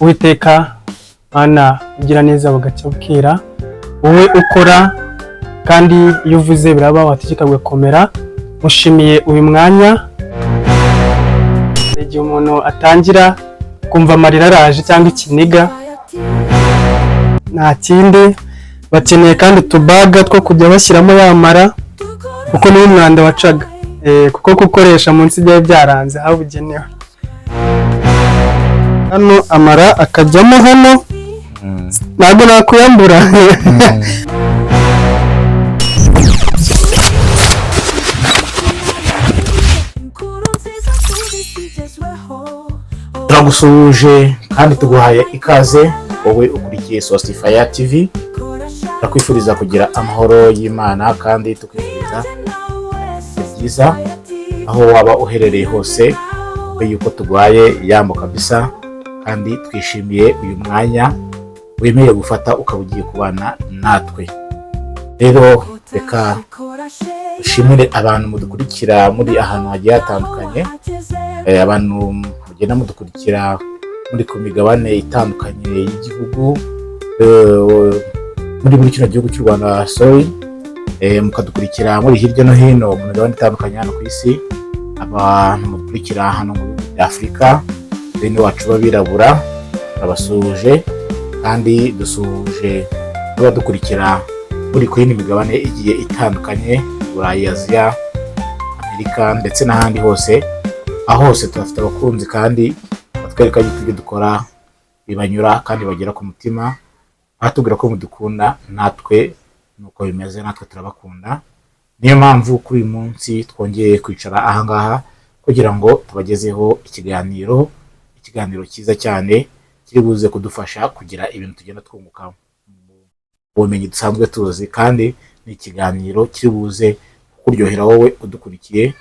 Uwiteka Mana ugira neza bugacya bukira, wowe ukora kandi iyo uvuze biraba, wategeka gukomera. Mushimiye uyu mwanya, igihe umuntu atangira kumva amarira araje cyangwa ikiniga, nta kindi bakeneye kandi utubaga two kujya bashyiramo yamara, kuko niwo umwanda wacaga, kuko gukoresha munsi byari byaranze habugenewe. Hano amara akajyamo hano, ntabwo nakuyambura. Turagusuhuje kandi tuguhaye ikaze wowe ukurikiye Sostify TV. Turakwifuriza kugira amahoro y'Imana kandi tukwifuriza byiza aho waba uherereye hose, yuko tugwaye yambo kabisa, kandi twishimiye uyu mwanya wemeye gufata ukaba ugiye kubana natwe. Rero reka dushimire abantu mudukurikira muri ahantu hagiye hatandukanye, abantu mugenda mudukurikira muri ku migabane itandukanye y'igihugu, muri kino gihugu cy'u Rwanda, mukadukurikira muri hirya no hino mu migabane itandukanye hano ku isi, abantu mudukurikira hano mu bihugu bya Afurika, bene wacu b'abirabura abasuhuje, kandi dusuhuje n'abadukurikira muri ku yindi migabane igiye itandukanye, Burayi, Aziya, Amerika ndetse n'ahandi hose. Aho hose turafite abakunzi kandi batwereka yuko ibyo dukora bibanyura kandi bagera ku mutima, batubwira ko mudukunda, natwe nuko bimeze, natwe turabakunda. Niyo mpamvu kuri uyu munsi twongeye kwicara ahangaha kugira ngo tubagezeho ikiganiro cyiza cyane kiri buze kudufasha kugira ibintu tugenda twunguka mu bumenyi dusanzwe tuzi, kandi ni ikiganiro kiri buze kuryohera wowe udukurikiye.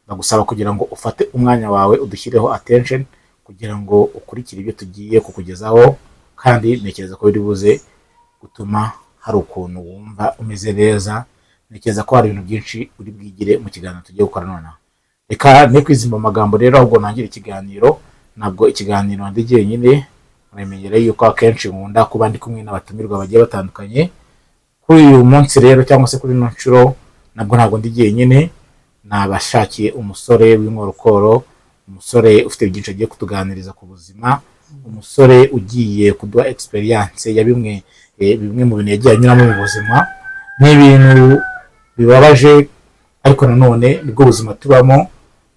Ndagusaba kugira ngo ufate umwanya wawe udushyireho attention kugira ngo ukurikire ibyo tugiye kukugezaho, kandi ntekereza ko biri buze gutuma hari ukuntu wumva umeze neza. Ntekereza ko hari ibintu byinshi uri bwigire mu kiganiro tugiye gukora nonaha. Reka ne kwizimba amagambo rero, ahubwo ntangira ikiganiro. Ntabwo ikiganiro ndi jyenyine, muramenyereye yuko akenshi nkunda kuba ndi kumwe n'abatumirwa bagiye batandukanye. Kuri uyu munsi rero, cyangwa se kuri ino nshuro, ntabwo ndi jyenyine, nabashakiye umusore w'inkorokoro, umusore ufite byinshi agiye kutuganiriza ku buzima, umusore ugiye kuduha experience ya bimwe mu bintu yagiye anyuramo mu buzima. Ni ibintu bibabaje, ariko nanone nibwo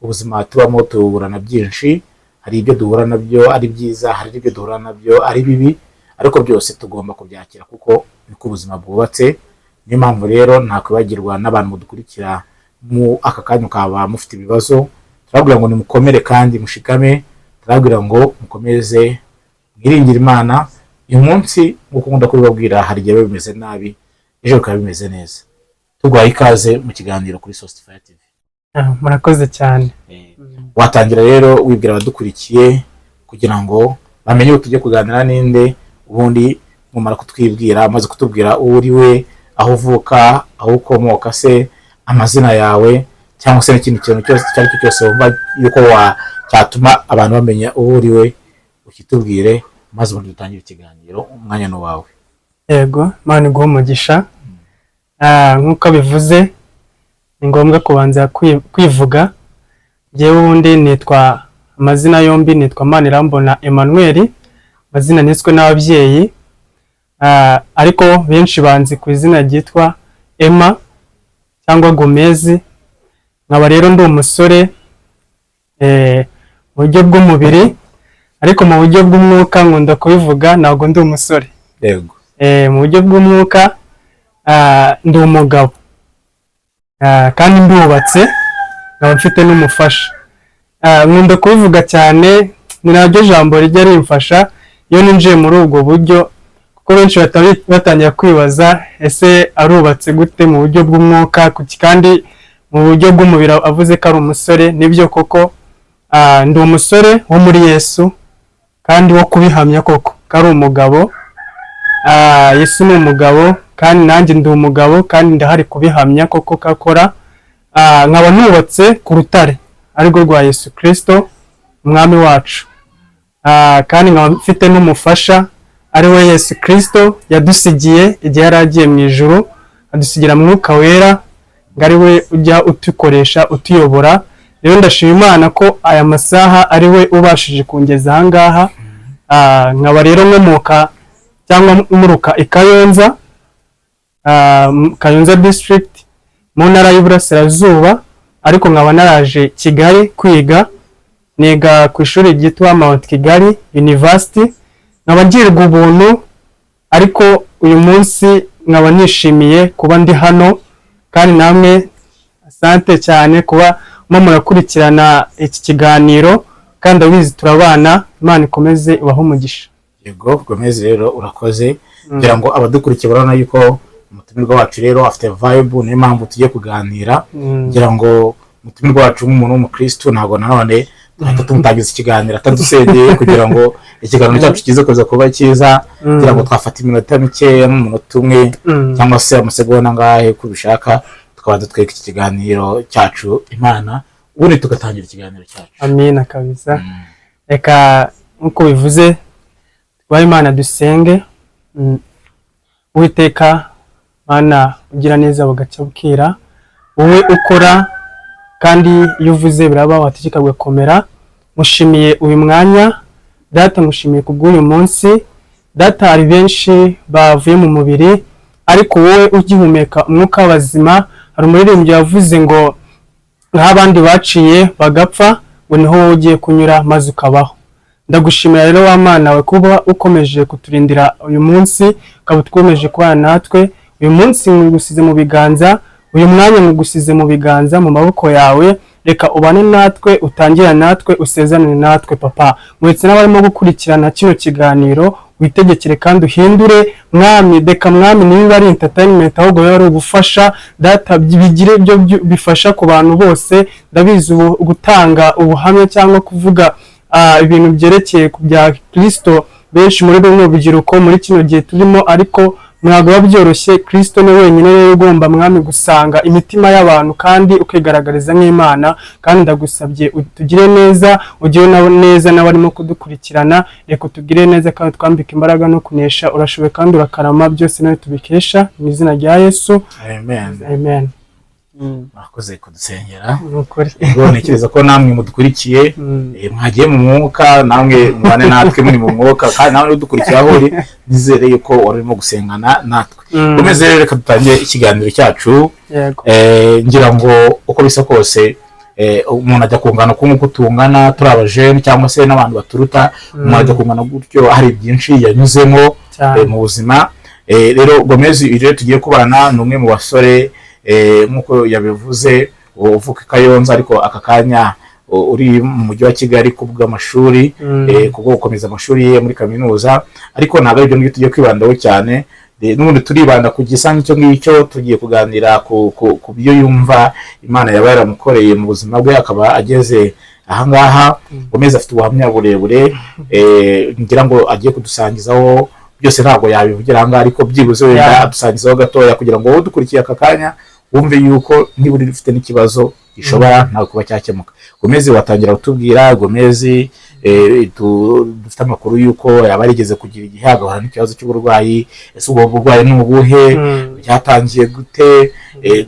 ubuzima tubamo tuhura na byinshi. Hari ibyo duhura nabyo ari byiza, hari ibyo duhura nabyo ari bibi, ariko byose tugomba kubyakira kuko niko ubuzima bwubatse. Niyo mpamvu rero ntakwibagirwa n'abantu mudukurikira mu aka kanya kaba mufite ibibazo, turabwira ngo nimukomere kandi mushikame, turabwira ngo mukomeze mwiringire Imana. Uyu munsi nk'uko nkunda kubibabwira, hari igihe bimeze nabi, ejo bikaba bimeze neza. Tugwaye ikaze mu kiganiro kuri Sostify TV. Murakoze cyane. Watangira rero wibwira abadukurikiye kugira ngo bamenye uko tujye kuganira ninde, ubundi mumara kutwibwira, maze kutubwira uwo uri we, aho uvuka, aho ukomoka se, amazina yawe, cyangwa se n'ikindi kintu cyose wumva yuko cyatuma abantu bamenya uwo uri we, ukitubwire maze ubundi dutangire ikiganiro. Umwanya ni wawe. Yego, Imana iguhe umugisha. Nk'uko bivuze, ni ngombwa kubanza kwivuga. Jyewe ubundi nitwa, amazina yombi nitwa Manirambona Emmanuel, amazina niswe n'ababyeyi, ariko benshi banzi ku izina ryitwa Emma cyangwa Gomez. Nkaba rero ndi umusore mu buryo bw'umubiri, ariko mu buryo bw'umwuka nkunda kubivuga ntabwo ndi umusore. Yego. Mu buryo bw'umwuka ndi umugabo, kandi ndubatse, nkaba mfite n'umufasha. Nkunda kubivuga cyane, ni naryo jambo rijya rimfasha iyo ninjiye muri ubwo buryo, kuko benshi batangira kwibaza ese arubatse gute mu buryo bw'umwuka, kandi mu buryo bw'umubiri avuze ko ari umusore. Nibyo koko, ndi umusore wo muri Yesu, kandi wo kubihamya koko ko ari umugabo. Yesu ni umugabo, kandi nanjye ndi umugabo, kandi ndahari kubihamya koko kakora. Nkaba nubatse ku rutare arirwo rwa Yesu Kristo umwami wacu. kandi nkaba mfite n'umufasha ari we Yesu Kristo yadusigiye igihe yari agiye mu ijuru adusigira Mwuka Wera ngo ari we ujya utukoresha utuyobora. Rero ndashima Imana ko aya masaha ari we ubashije kungeza aha ngaha. Nkaba rero nkomoka cyangwa muruka i Kayonza, Kayonza district mu ntara y'Iburasirazuba, ariko nkaba naraje Kigali kwiga, niga ku ishuri ryitwa Mount Kigali University. Nkaba ngirwa ubuntu, ariko uyu munsi nkaba nishimiye kuba ndi hano, kandi namwe asante cyane kuba murakurikirana iki kiganiro, kandi abizi turabana. Imana ikomeze ibahe umugisha. Yego Gomez, rero urakoze. Ngira ngo abadukurikiye barabona yuko umutumirwa wacu rero afite vibe, niyo mpamvu tugiye kuganira. Ngira ngo umutumirwa wacu nk'umuntu w'umukristo ntabwo nanone tuhita tumutangiza ikiganiro atadusengeye kugira ngo ikiganiro cyacu kize kuza kuba cyiza. Ngira ngo twafata iminota mikeya, nk'umunota umwe cyangwa se amasegonda ngahe kubishaka, tukaba dutweka iki kiganiro cyacu Imana, ubundi tugatangira ikiganiro cyacu. Amina kabisa. Reka nkuko bivuze twa Imana dusenge. Uwiteka Mana ugira neza bugacya bukira, wowe ukora kandi iyo uvuze biraba, wategeka gukomera. Mushimiye uyu mwanya Data, mushimiye kubw'uyu munsi Data. Hari benshi bavuye mu mubiri, ariko wowe ugihumeka umwuka w'abazima. Hari umuririmbyi yavuze ngo nk'abandi baciye bagapfa, ngo niho wowe ugiye kunyura maze ukabaho. Ndagushimira rero wa Mana we kuba ukomeje kuturindira uyu munsi, ukaba utwomeje kubana natwe. Uyu munsi ngusize mu biganza, uyu mwanya ngusize mu biganza, mu maboko yawe. Reka ubane natwe, utangira natwe, usezerane natwe Papa. Mwese n'abarimo gukurikirana kino kiganiro witegekere kandi uhindure Mwami. Deka Mwami, niba ari entertainment ahubwo yari ugufasha Data, bigire ibyo bifasha ku bantu bose. Ndabizi gutanga ubuhamya cyangwa kuvuga ibintu byerekeye ku bya Kristo benshi muri bimwe urubyiruko muri kino gihe turimo, ariko ntabwo byoroshye. Kristo ni wenyine rero ugomba Mwami gusanga imitima y'abantu kandi ukigaragariza nk'Imana. Kandi ndagusabye utugire neza, ugire neza n'abarimo kudukurikirana. Reka tugire neza kandi twambike imbaraga no kunesha. Urashoboye kandi urakarama, byose nawe tubikesha mu izina rya Yesu. Amen. Amen. Mwakoze kudusengera. Ubwo ntekereza ko namwe mudukurikiye mwagiye mu mwuka, namwe mubane natwe muri mu mwuka, kandi namwe udukurikiye aho uri, nizere yuko warimo gusengana natwe. Komeze rero, reka dutangire ikiganiro cyacu. Ngira ngo uko bisa kose umuntu ajya kungana nk'uko tungana turi abajene cyangwa se n'abantu baturuta, umuntu ajya kungana gutyo, hari byinshi yanyuzemo mu buzima. Rero Gomez rero tugiye kubana n'umwe mu basore nk'uko yabivuze, uvuka i Kayonza ariko aka kanya uri mu mujyi wa Kigali kubw'amashuri, kubwo gukomeza amashuri ye muri kaminuza. Ariko ntabwo ari byo ngibyo tugiye kwibandaho cyane, n'ubundi turibanda ku gisa nk'icyo ngicyo. Tugiye kuganira ku byo yumva Imana yaba yaramukoreye mu buzima bwe akaba ageze aha ngaha. Gomez afite ubuhamya burebure, ngira ngo agiye kudusangizaho byose. Ntabwo yabivugira aha ngaha, ariko byibuze wenda adusangizaho gatoya kugira ngo wowe udukurikiye aka kanya wumve yuko niba uri ufite n'ikibazo gishobora ntabwo kuba cyakemuka. Gomez, watangira kutubwira. Gomez, dufite amakuru yuko yaba yarigeze kugira igihe agahura n'ikibazo cy'uburwayi. Ese ubwo burwayi ni ubuhe? Byatangiye gute?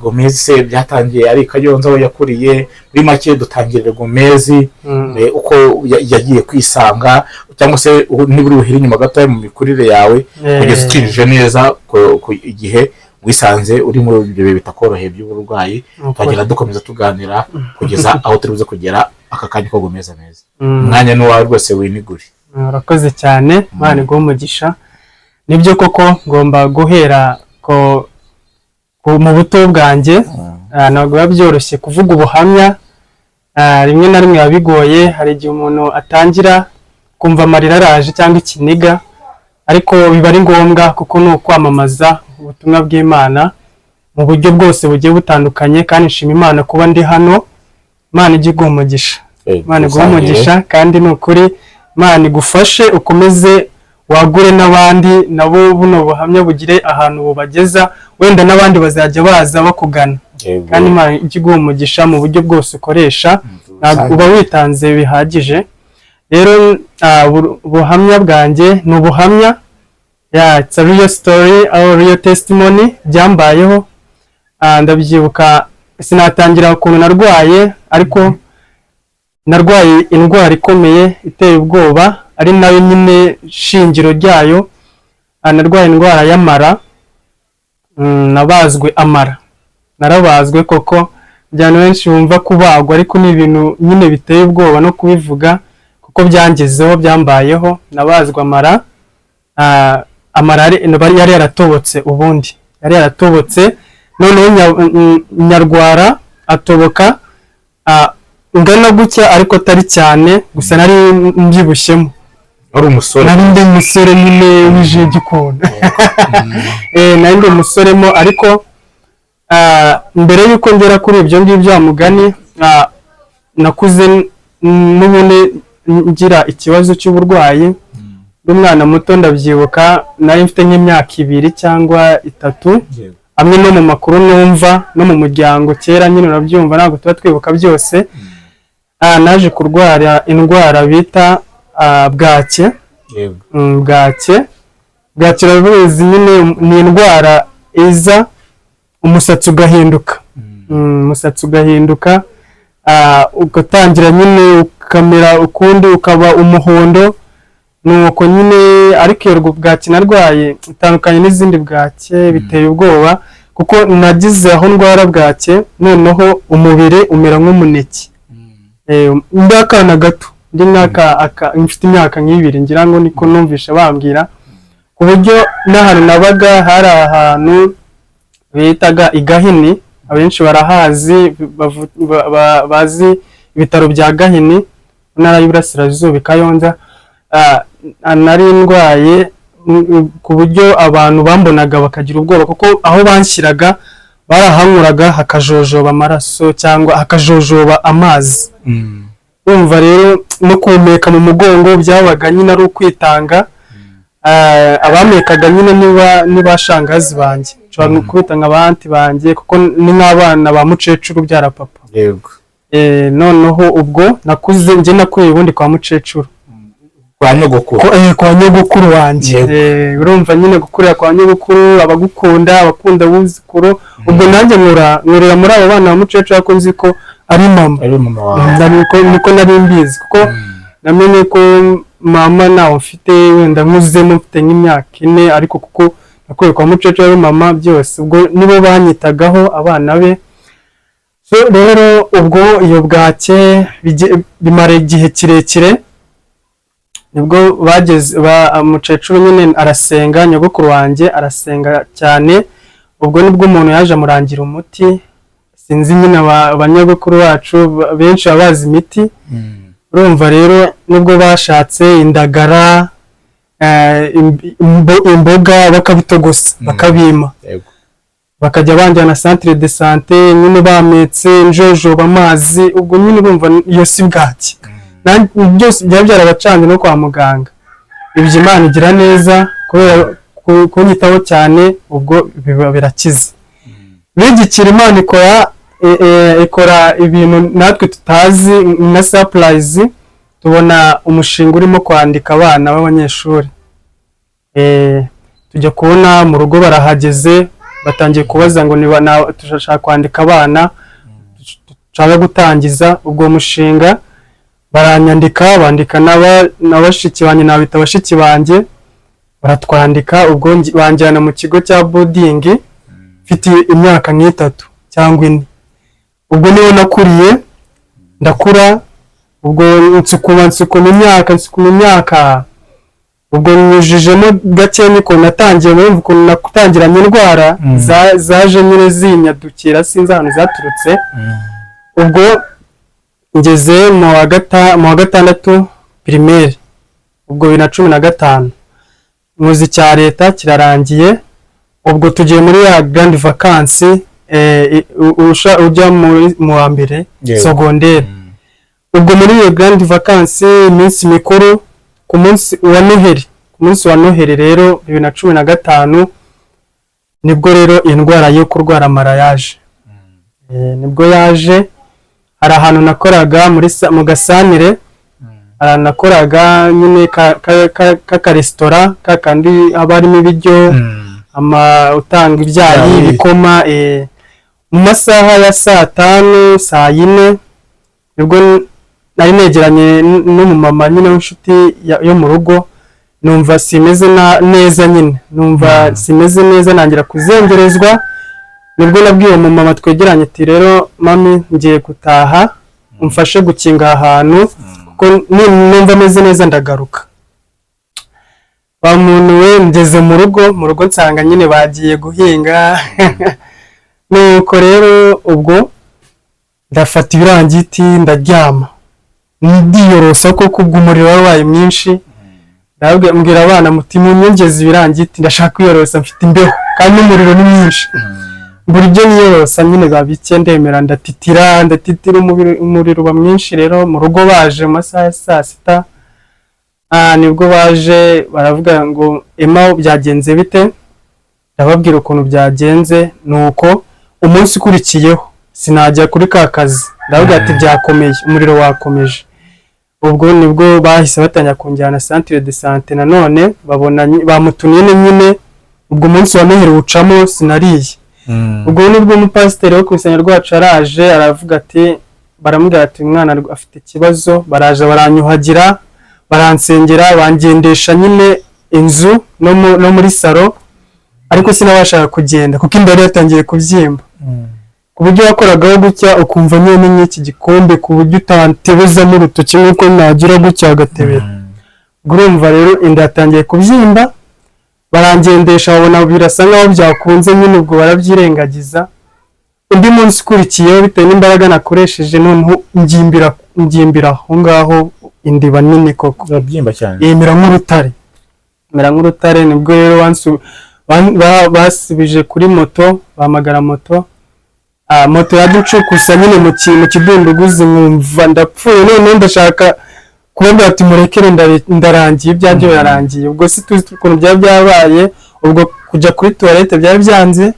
Gomez byatangiye ari Kayonza aho yakuriye. Muri make dutangirire Gomez uko yagiye kwisanga, cyangwa se niba uri buhire inyuma gatoya mu mikurire yawe kugeza ukinjije neza ku igihe wisanze uri muri ibyo bihe bitakoroheye by'uburwayi. Twagenda dukomeza tuganira kugeza aho turi buze kugera aka kanya ko Gomez neza. Umwanya ni wawe rwose, winigure. Urakoze cyane, Imana iguhe umugisha. Nibyo koko ngomba guhera mu buto bwanjye. Ntabwo biba byoroshye kuvuga ubuhamya, rimwe na rimwe biba bigoye. Hari igihe umuntu atangira kumva amarira araje cyangwa ikiniga, ariko biba ari ngombwa kuko ni ukwamamaza ubutumwa bw'Imana mu buryo bwose bugiye butandukanye. Kandi nshima Imana kuba ndi hano. Imana ijye iguha umugisha. Imana iguha umugisha, kandi ni ukuri Imana igufashe ukomeze wagure n'abandi nabo buno buhamya bugire ahantu bubageza, wenda n'abandi bazajya baza bakugana. Kandi Imana ijye iguha umugisha mu buryo bwose ukoresha, uba witanze bihagije. rero ubuhamya bwanjye ni ubuhamya, it's a real story or real testimony byambayeho. Ndabyibuka sinatangira ukuntu narwaye, ariko narwaye indwara ikomeye iteye ubwoba, ari nayo nyine shingiro ryayo. Narwaye indwara y'amara, nabazwe amara, narabazwe koko. Byano benshi bumva kubagwa, ariko ni ibintu nyine biteye ubwoba no kubivuga kuko byangezeho, byambayeho. Nabazwe amara, amara yari yaratobotse, ubundi yari yaratobotse, noneho nyarwara atoboka ngana gutya, ariko atari cyane, gusa nari mbyibushyemo. Ari umusore, nari ndi umusore nyine wije gikunda. Nari ndi umusoremo, ariko mbere yuko ngera kuri ibyo ngibyo amugani, nakuze n'ubundi ngira ikibazo cy'uburwayi. Umwana muto ndabyibuka, nari mfite nk'imyaka 2 cyangwa 3, amwe no mu makuru numva no mu muryango kera nyine urabyumva, ntabwo tuba twibuka byose. Naje kurwara indwara bita bwake. Bwake urabizi nyine ni indwara iza umusatsi ugahinduka, umusatsi ugahinduka, ugatangira nyine ukamera ukundi, ukaba umuhondo. Nuko nyine ariko iyo bwake narwaye itandukanye n'izindi bwake, biteye ubwoba kuko nagize aho ndwara bwake, noneho umubiri umera nk'umuneke. Ndakana gato, ndi mfite imyaka 2 ngira ngo niko numvisha bambwira, ku buryo n'ahantu nabaga hari ahantu bitaga Igahini, abenshi barahazi, bazi ibitaro bya Gahini, ntara y'Iburasirazuba, Kayonza. Nari ndwaye ku buryo abantu bambonaga bakagira ubwoba, kuko aho banshyiraga barahanyuraga hakajojoba amaraso cyangwa hakajojoba amazi. Urumva rero no kumeka mu mugongo byabaga nyine ari ukwitanga. Abamekaga nyine niba shangazi banjye, nshobora kubita nk'abanti banjye kuko ni nk'abana ba mukecuru byara papa. Yego. Noneho ubwo nakuze njye nakuye ubundi kwa mukecuru, kwa nyogokuru. Kwa nyogokuru wanjye. Urumva nyine gukurira kwa nyogokuru, abagukunda, abakunda buzukuru. Ubwo nanjye nkurira muri abo bana ba mukecuru, ariko nzi ko ari mama. Ari mama wawe. Niko nari mbizi, kuko namenye ko mama nawe mfite wenda nkuzemo mfite nk'imyaka 4, ariko kuko nakuye kwa mukecuru ari mama byose, ubwo nibo banyitagaho abana be. So rero ubwo iyo bwake bimara igihe kirekire, nibwo bageze mukecuru nyine arasenga, nyogokuru wanjye arasenga cyane. Ubwo nibwo umuntu yaje amurangira umuti, sinzi nyine abanyogokuru bacu benshi babazi imiti. Urumva rero nibwo bashatse indagara, imboga bakabitogosa, bakabima, bakajya banjyana centre de santé, nyine bametse njojoba amazi. Ubwo nyine urumva iyo si bwaki, byose byaba byarabacanze no kwa muganga. Ibyo Imana igira neza kubera kunyitaho cyane, ubwo birakize. Bigikira Imana ikora ibintu natwe tutazi na surprise. Tubona umushinga urimo kwandika abana b'abanyeshuri. Tujya kubona mu rugo barahageze, batangiye kubaza ngo turashaka kwandika abana, dushaka gutangiza ubwo mushinga. Baranyandika, bandika n'abashiki banjye, nabita abashiki banjye, baratwandika. Ubwo banjyana mu kigo cya boarding, mfite imyaka 3 cyangwa 4. Ubwo niho nakuriye, ndakura. Ubwo nsukuma imyaka, ubwo nyujijemo gake niko natangiye numva ukuntu nakutangiranye indwara zaje nyine zinyadukira, sinzi ahantu zaturutse. Ubwo ngeze mu wa 6 primaire, ubwo 2015 muzi cya leta kirarangiye. Ubwo tugiye muri ya grand vacances, ujya mu wa mbere secondaire. Ubwo muri iyo grand vacances, iminsi mikuru, ku munsi wa Noheli rero 2015 nibwo rero indwara yo kurwara amara yaje. Nibwo yaje. Hari ahantu nakoraga mu Gasanire, aranakoraga nyine ka restaurant kakandi abarimo ibiryo utanga ibyayi bikoma mu masaha ya saa 5 saa 4 nibwo nari negeranye n'umumama nyine w'inshuti yo mu rugo numva simeze neza nyine numva simeze neza nangira kuzengerezwa nibwo nabwiye umumama twegeranye ati rero mami ngiye gutaha umfashe gukinga ahantu kuko numva meze neza ndagaruka bamuntu we ngeze mu rugo nsanga nyine bagiye guhinga nuko rero ubwo ndafata ibirangiti ndaryama ndiyorosa ko kubw'umuriro wabaye mwinshi mbwira abana muti munyongeze ibirangiti ndashaka kwiyorosa mfite imbeho kandi umuriro ni mwinshi buryo niyorosa nyine babike ndemera ndatitira umuriro uba mwinshi rero mu rugo baje mu masaha ya saa 6 nibwo baje baravuga ngo Emma byagenze bite ndababwira ukuntu byagenze nuko umunsi ukurikiyeho sinajya kuri ka kazi ndavuga ati byakomeye umuriro wakomeje ubwo nibwo bahise batanya kunjyana centre de santé nanone babona bamutunye nyine ubwo munsi wa Noheri ucamo sinariye ubwo nibwo umupasiteri wo kusanya rwacu araje aravuga ati baramubwira ati umwana afite ikibazo baraje baranyuhagira baransengera bangendesha nyine inzu no muri salo ariko sinabashaka kugenda kuko imbere yatangiye kubyimba ku buryo yakoragaho gutya ukumva nyine n'iki gikombe ku buryo utantebezamo urutoki nk'uko nagira gutya agatebera urumva rero inda yatangiye kubyimba barangendesha babona birasa nkaho byakunze nyine ubwo barabyirengagiza undi munsi ukurikiyeho bitewe n'imbaraga nakoresheje noneho ngimbira aho ngaho indiba nini koko urabyimba cyane yemera nk'urutare nibwo rero basubije kuri moto bahamagara moto yaducukusa nyine mu kidunduguzi nkumva ndapfuye none ndashaka kubabwira ati murekere ndarangiye ibyanjye birarangiye ubwo si tuzi ukuntu byaba byabaye ubwo kujya kuri toilette byari byanze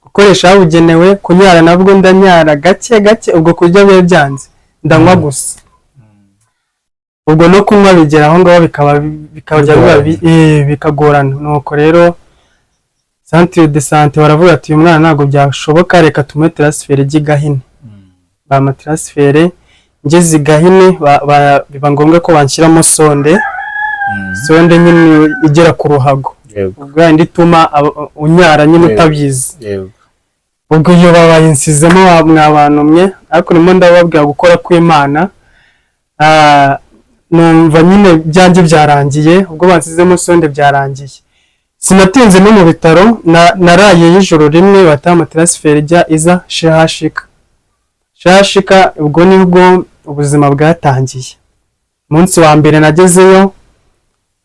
gukoresha habugenewe kunyara nabwo ndanyara gake ubwo kurya byari byanze ndanywa gusa ubwo no kunywa bigera aho ngaho bikagorana nuko rero centre de santé baravuga ati uyu mwana ntabwo byashoboka reka tumuhe transfert y'Igahini bama transfert ngeze Igahini biba ngombwa ko banshyiramo sonde nyine igera ku ruhago ubwo indi tuma unyara nyine utabizi ubwo iyo babaye insizemo mwabantu mwe ariko nimo ndababwira gukora kw'Imana numva nyine byanjye byarangiye ubwo bansizemo sonde byarangiye sinatinze no mu bitaro naraye y'ijoro rimwe batama transfert iza shashika ubwo nibwo ubuzima bwatangiye umunsi wa mbere nagezeyo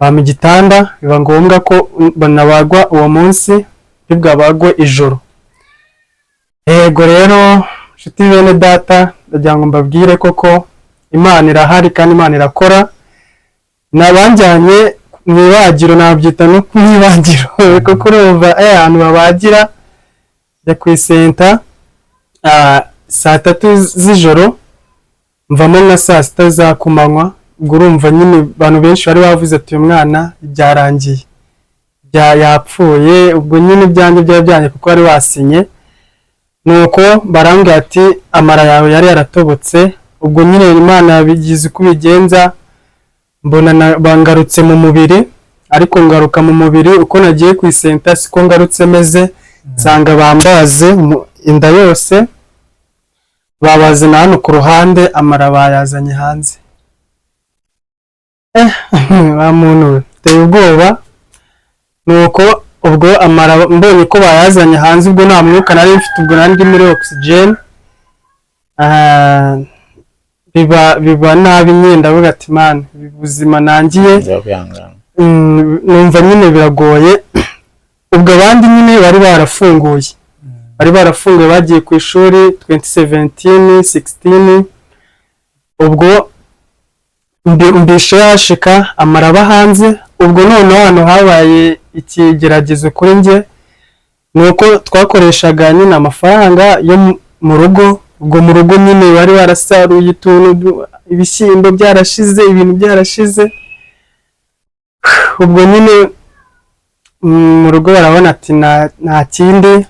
bama igitanda biba ngombwa ko banabagwa uwo munsi bwabagwe ijoro yego rero nshuti bene data ndagira ngo mbabwire koko Imana irahari kandi Imana irakora nabanjyanye mwibagiro nabyita no mwibagiro kuko urumva ahantu babagira ya kwisenta saa 3 z'ijoro mvamo nka saa 6 za kumanywa urumva nyine abantu benshi bari bavuze ati uyu mwana byarangiye yapfuye ubwo nyine byanjye byajyanye kuko bari basinye nuko barambwira ati amara yawe yari yaratobotse ubwo nyine Imana yabigize uko bigenza mbona bangarutse mu mubiri ariko ngaruka mu mubiri uko nagiye kwisenta siko ngarutse meze nsanga bambaze inda yose babaze na hano ku ruhande amara bayazanye hanze ba muntu teye ubwoba nuko ubwo amara mbonye ko bayazanye hanze ubwo nta mwuka nari mfite ubwo nandi muri oxygen biba nabi nyine ndavuga ati man ubuzima nangiye numva nyine biragoye ubwo abandi nyine bari barafunguye bagiye ku ishuri 2017 16 ubwo mbishe yashika amaraba hanze ubwo none hano habaye ikigeragezo kuri njye nuko twakoreshaga nyine amafaranga yo mu rugo ubwo mu rugo nyine bari barasaruye utuntu ibishyimbo byarashize ibintu byarashize ubwo nyine mu rugo barabona ati nta kindi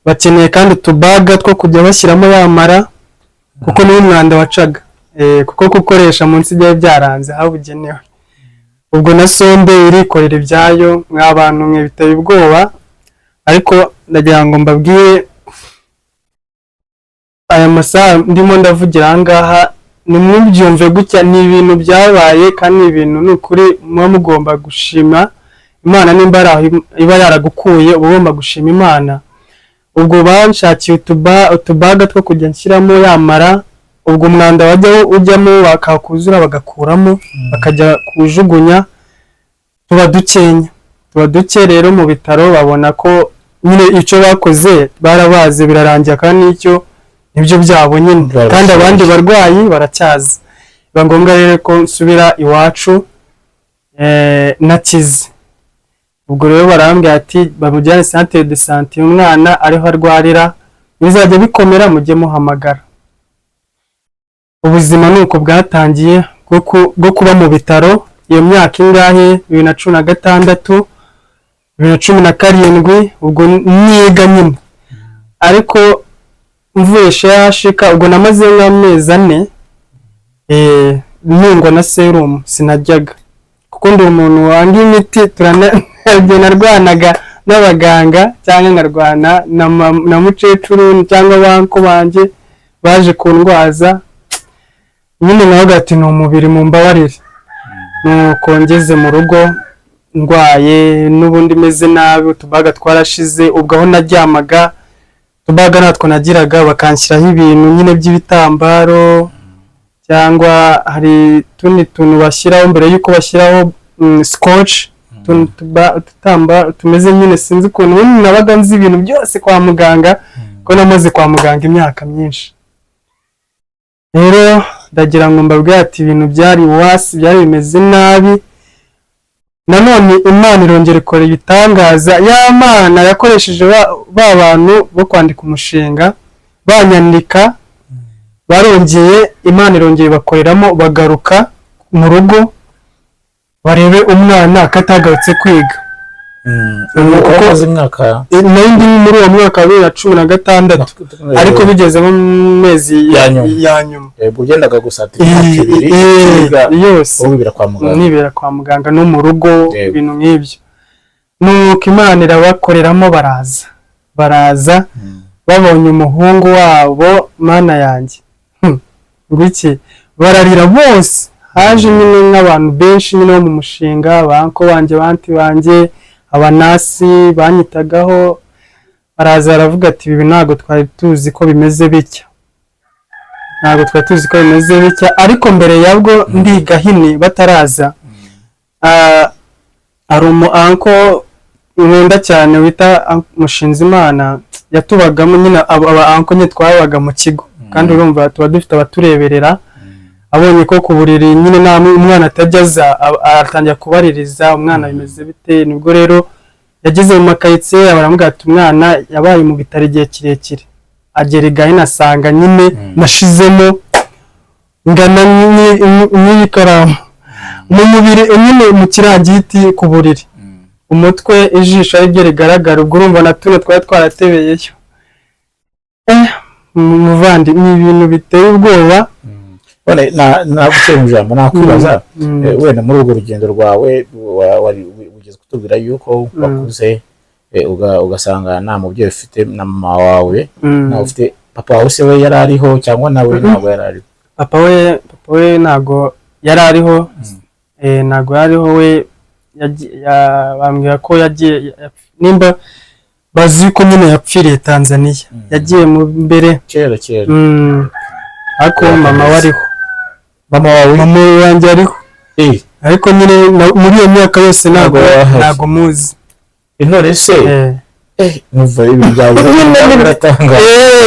bakeneye kandi utubaga two kujya bashyiramo yamara kuko niwo umwanda wacaga kuko gukoresha munsi byari byaranze habugenewe ubwo na sonde irikorera ibyayo mw'abantu mwe biteye ubwoba ariko ndagira ngo mbabwiye aya masaha ndimo ndavugira ahangaha nimwubyumve gutya ni ibintu byabaye kandi ibintu ni ukuri muba mugomba gushima Imana nimba iba yaragukuye uba ugomba gushima Imana ubwo banshakiye utubaga two kujya nshyiramo yamara ubwo umwanda wajya ujyamo bakakuzura bagakuramo bakajya kujugunya tuba duke rero mu bitaro babona ko nyine icyo bakoze barabaze birarangira kandi icyo nibyo byabo nyine kandi abandi barwayi baracyaza biba ngombwa rero ko nsubira iwacu nakize ubwo rero barambwira ati bamujyane centre de santé umwana ariho arwarira bizajya bikomera mujye muhamagara ubuzima nuko bwatangiye bwo kuba mu bitaro iyo myaka ingahe 2016 2017 ubwo niga nyine ariko mvuye shashika ubwo namaze nk'amezi 4 nungwa na serum sinajyaga kuko ndi umuntu wanga imiti narwanaga n'abaganga cyangwa nkarwana na mucecuru cyangwa banko banje baje kundwaza nyine naho gati no umubiri mu mbabarire nuko ngeze mu rugo ndwaye n'ubundi meze nabi utubaga twarashize ubwo aho naryamaga tubaga natwo nagiraga bakanshyiraho ibintu nyine by'ibitambaro cyangwa hari tuntu bashyiraho mbere yuko bashyiraho scotch tumeze nyine sinzi ukuntu nabaga nzi ibintu byose kwa muganga ko namaze kwa muganga imyaka myinshi rero ndagira ngo mbabwire ati ibintu byari wasi byari bimeze nabi nanone Imana irongera ikora ibitangaza ya Mana yakoresheje ba bantu bo kwandika umushinga banyandika barongeye Imana irongeye bakoreramo bagaruka mu rugo barebe umwana akatagarutse kwiga kuko azi mwaka n'indi muri uwo mwaka wa 2016 ariko bigeze mu mezi ya nyuma ugendaga gusatira imyaka 2 yose nibera kwa muganga no mu rugo ibintu nk'ibyo nuko Imana irabakoreramo baraza babonye umuhungu wabo Mana yanjye ngwiki bararira bose haje nyine nk'abantu benshi nyine mu mushinga banko banje banti abanasi banyitagaho baraza baravuga ati ibi ntago twari tuzi ko bimeze bitya ariko mbere yabwo ndiga hini bataraza ari anko nkunda cyane wita Mushinzimana yatubagamo nyine aba anko nye twabaga mu kigo kandi urumva tuba dufite abatureberera abonye ko ku buriri nyine nta umwana atajyaza aratangira kubaririza umwana bimeze bite nibwo rero yageze mu makayitse baramubwira ati umwana yabaye mu bitaro igihe kirekire agera igahina asanga nyine nashizemo ngana n'ikaramu mu mubiri nyine mu kirangiti ku buriri umutwe ijisho ari byo rigaragara ubwo urumva na tuno twari twaratebeyeyo muvandi ni ibintu biteye ubwoba naguteye mu jambo nakwibaza wenda muri urwo rugendo rwawe wari ugeze kutubwira yuko wakuze ugasanga nta mubyeyi ufite na mama wawe nawe ufite papa wawe se we yari ariho cyangwa nawe ntabwo yari ariho papa we ntabwo yari ariho ntabwo yariho we bambwira ko yagiye nimba bazi ko nyine yapfiriye Tanzania yagiye mu mbere kera ariko mama wariho mama wanjye ariho ariko nyine muri iyo myaka yose ntabwo muzi intore se muva ibi byawe biratanga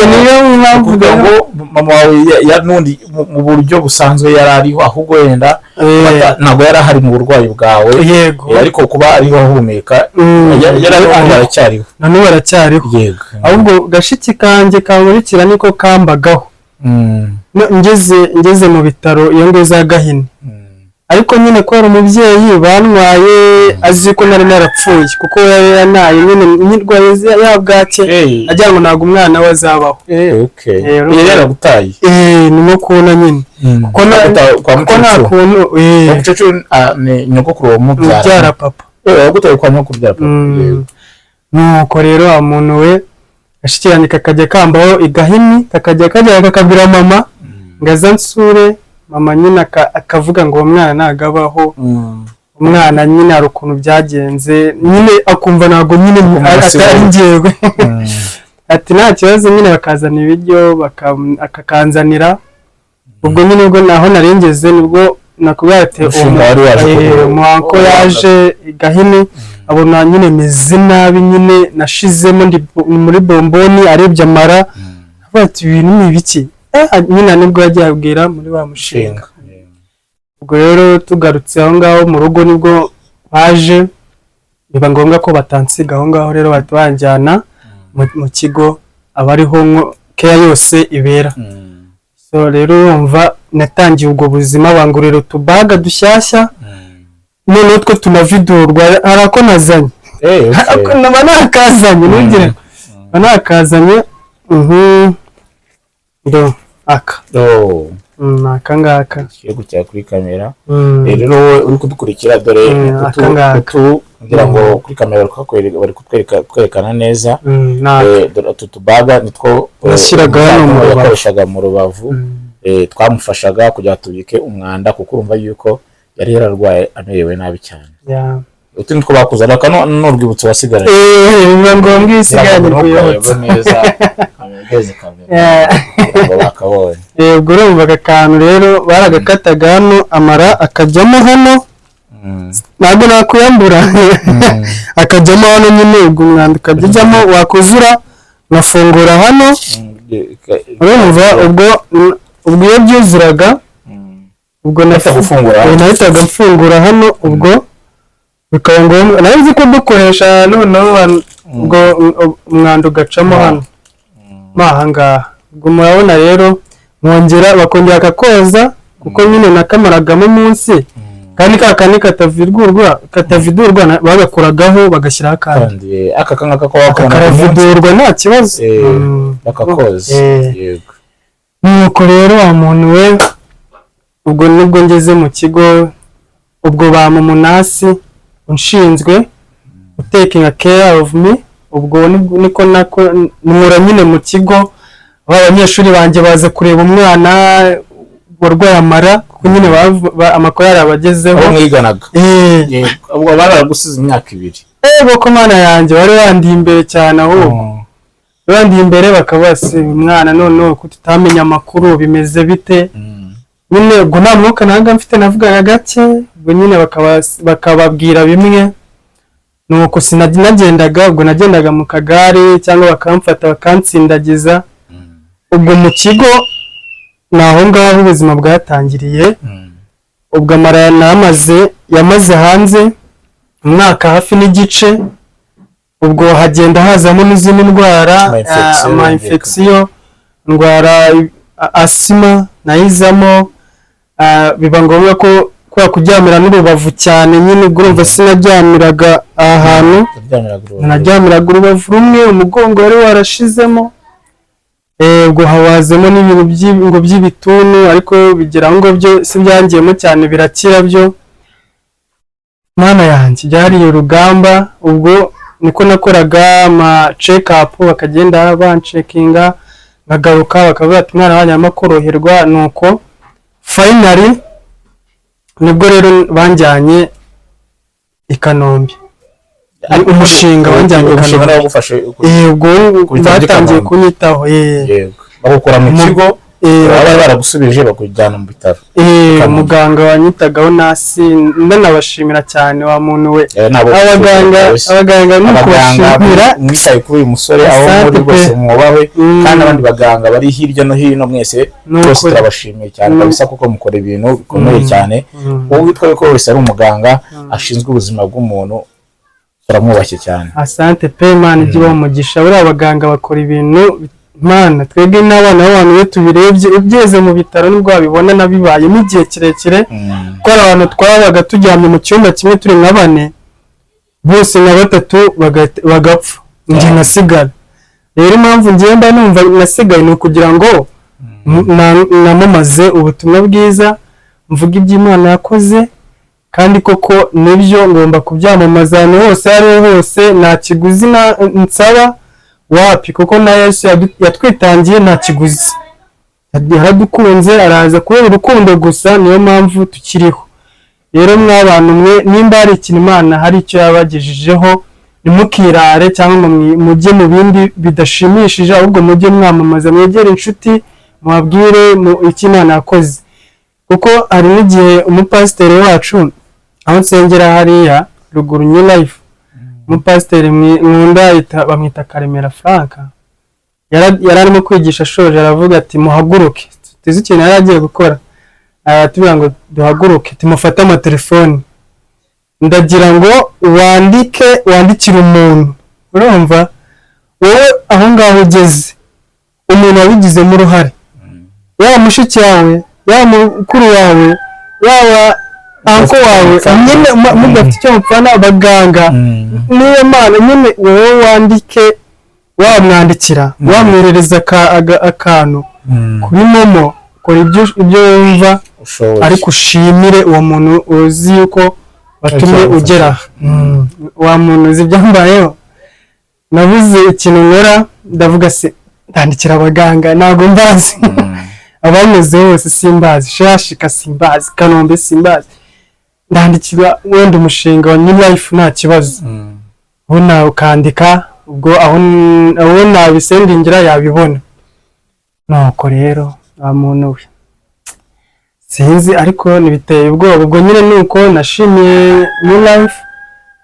niyo mpamvu ngo mama wawe nundi mu buryo busanzwe yari ariho ahubwo wenda ntabwo yari ahari mu burwayi bwawe yego ariko kuba ariho ahumeka yari aracyariho yego ahubwo gashiki kanjye kankurikira niko kambagaho ngeze mu bitaro iyo ngo za Gahini ariko nyine ko ari umubyeyi bantwaye azi ko nari narapfuye kuko yari yanaye nyine nyirwaye yabwake agira ngo ntago umwana we azabaho okay yari yaragutaye nimo kubona nyine kuko nta kuntu umucecuru ni nyogokuru wo mubyara papa wagutaye kwa nyogokuru byara papa nuko rero umuntu we ashikiranye kakajya kambaho igahini kakajya kakabwira mama ngaza nsure mama nyine akavuga ngo uwo mwana nagabaho umwana nyine ari ukuntu byagenze nyine akumva ntago nyine atari njyewe ati nta kibazo nyine bakazana ibiryo akakanzanira ubwo nyine ubwo naho narengeze nibwo nakubwira ati umuhanko yaje Gahini abona nyine meze nabi nyine nashizemo ndi muri bomboni arebye amara ati ibintu ni ibiki nyine nibwo yagiye abwira muri wa mushinga ubwo rero tugarutse aho ngaho mu rugo nibwo baje biba ngombwa ko batansiga aho ngaho rero batwanjyana mu kigo abariho keya yose ibera so rero yumva natangiye ubwo buzima bangurira utubaga dushyashya none utwo tunavidurwa harako nazanye naba nakazanye nugire nakazanye ndo aka aka ngaka kiyo gucya kuri kamera rero wowe uri kudukurikira dore kugira ngo kuri kamera bari kutwerekana neza utu tubaga nitwo yakoreshaga mu Rubavu twamufashaga kugira tubike umwanda kuko urumva yuko yari yararwaye amerewe nabi cyane utu nitwo bakuzana kano n'urwibutso wasigaranye ngombwa isigaranye neza kamera kamera bakabonye ubwo urumva akantu rero baragakataga hano amara akajyamo hano ntabwo nakuyambura akajyamo hano nyine ubwo umwanda ukajyamo wakuzura ngafungura hano urumva ubwo iyo byuzuraga ubwo nahitaga mfungura hano ubwo bikaba ngombwa nawe nzi ko dukoresha noneho ubwo umwanda ugacamo hano ahangaha ubwo murabona rero mwongera bakongera akakoza kuko nyine nakamaragamo munsi kandi kakani katavidurwa bagakoragaho bagashyiraho akandi karavidurwa nta kibazo bakakoza yego nuko rero wa muntu we ubwo nibwo ngeze mu kigo ubwo bamumunasi unshinzwe taking care of me ubwo niko nkora nyine mu kigo abanyeshuri banjye baza kureba umwana warwaye amara kuko nyine amakuru yarabagezeho mwiganaga ubwo baragusize imyaka 2 boko mana yanjye wari wandiye imbere cyane ahubwo bandiye imbere bakabase umwana none ko tutamenya amakuru bimeze bite nyine ubwo nta mwuka nanga mfite navugaga gake ubwo nyine bakababwira bimwe nuko sinagendaga ubwo nagendaga mu kagare cyangwa bakamfata bakansindagiza ubwo mu kigo naho ngaho ubuzima bwatangiriye ubwo amara yamaze hanze umwaka hafi n'igice ubwo hagenda hazamo n'izindi ndwara ama infection ndwara asima nayizamo biba ngombwa ko kuryamira n'urubavu cyane nyine urumva sinaryamiraga ahantu naryamiraga urubavu rumwe umugongo wari warashizemo ubwo hawazemo n'ibintu by'ibituntu ariko bigira ngo byo si byangiyemo cyane birakira byo mana yanjye byariye urugamba ubwo niko nakoraga ama check up bakagenda bancekinga bagaruka bakavuga ati mwana wanjye arimo koroherwa nuko finally nibwo rero banjyanye i Kanombe umushinga wanjyanye i Kanombe ubwo batangiye kunyitaho bagukora mu kigo baba baragusubije bakujyana mu bitaro umuganga wanyitagaho nasi ndanabashimira cyane wa muntu we abaganga n'ukubashimira mwicaye kuri uyu musore aho muri bose mwubawe kandi abandi baganga bari hirya no hino mwese bose turabashimiye cyane kabisa kuko mukora ibintu bikomeye cyane wowe witwa ko wese ari umuganga ashinzwe ubuzima bw'umuntu turamwubashye cyane asante pe man igihe umugisha buri abaganga bakora ibintu Mana twebwe n'abana b'abantu iyo tubirebye ubyeze mu bitaro nibwo wabibona nabibaye n'igihe kirekire ko abantu twabaga tujyamye mu cyumba kimwe turi nka 4 bose nka 3 bagapfa njye nasigara rero impamvu ngenda numva nasigaye ni ukugira ngo namamaze ubutumwa bwiza mvuga iby'Imana yakoze kandi koko nibyo ngomba kubyamamaza ahantu hose ari hose nta kiguzi nsaba wapi kuko na Yesu yatwitangiye nta kiguzi yaradukunze araza kubera urukundo gusa niyo mpamvu tukiriho rero mw'abantu mwe nimba hari ikintu Imana hari icyo yabagejejeho nimukirare cyangwa mujye mu bindi bidashimishije ahubwo mujye mwamamaza mwegere inshuti mubabwire iki Imana yakoze kuko hari n'igihe umupasiteri wacu aho nsengera hariya ruguru New Life umupasiteri nkunda bamwita Karemera Frank yararimo kwigisha shoje aravuga ati muhaguruke tuzi ikintu yari agiye gukora aratubwira ngo duhaguruke tumufate amatelefoni ndagira ngo wandikire umuntu urumva wowe aho ngaho ugeze umuntu wabigizemo uruhare yaba mushiki yawe yaba mukuru wawe yaba anko wawe nyine mugafite icyo mupfana abaganga niyo Mana nyine wowe wandike wamwandikira wamwerereza akantu kuri momo kora ibyo wumva ariko ushimire uwo muntu uzi yuko batumye ugera wa muntu uzi byambayeho nabuze ikintu nkora ndavuga se ndandikira abaganga ntago mbazi abanyuze hose simbazi Shashika simbazi Kanombe simbazi ndandikira wenda umushinga wa New Life nta kibazo ubona ukandika ubwo aho nabisendingira yabibona nuko rero muntu we sinzi ariko nibiteye ubwoba ubwo nyine nuko nashimiye New Life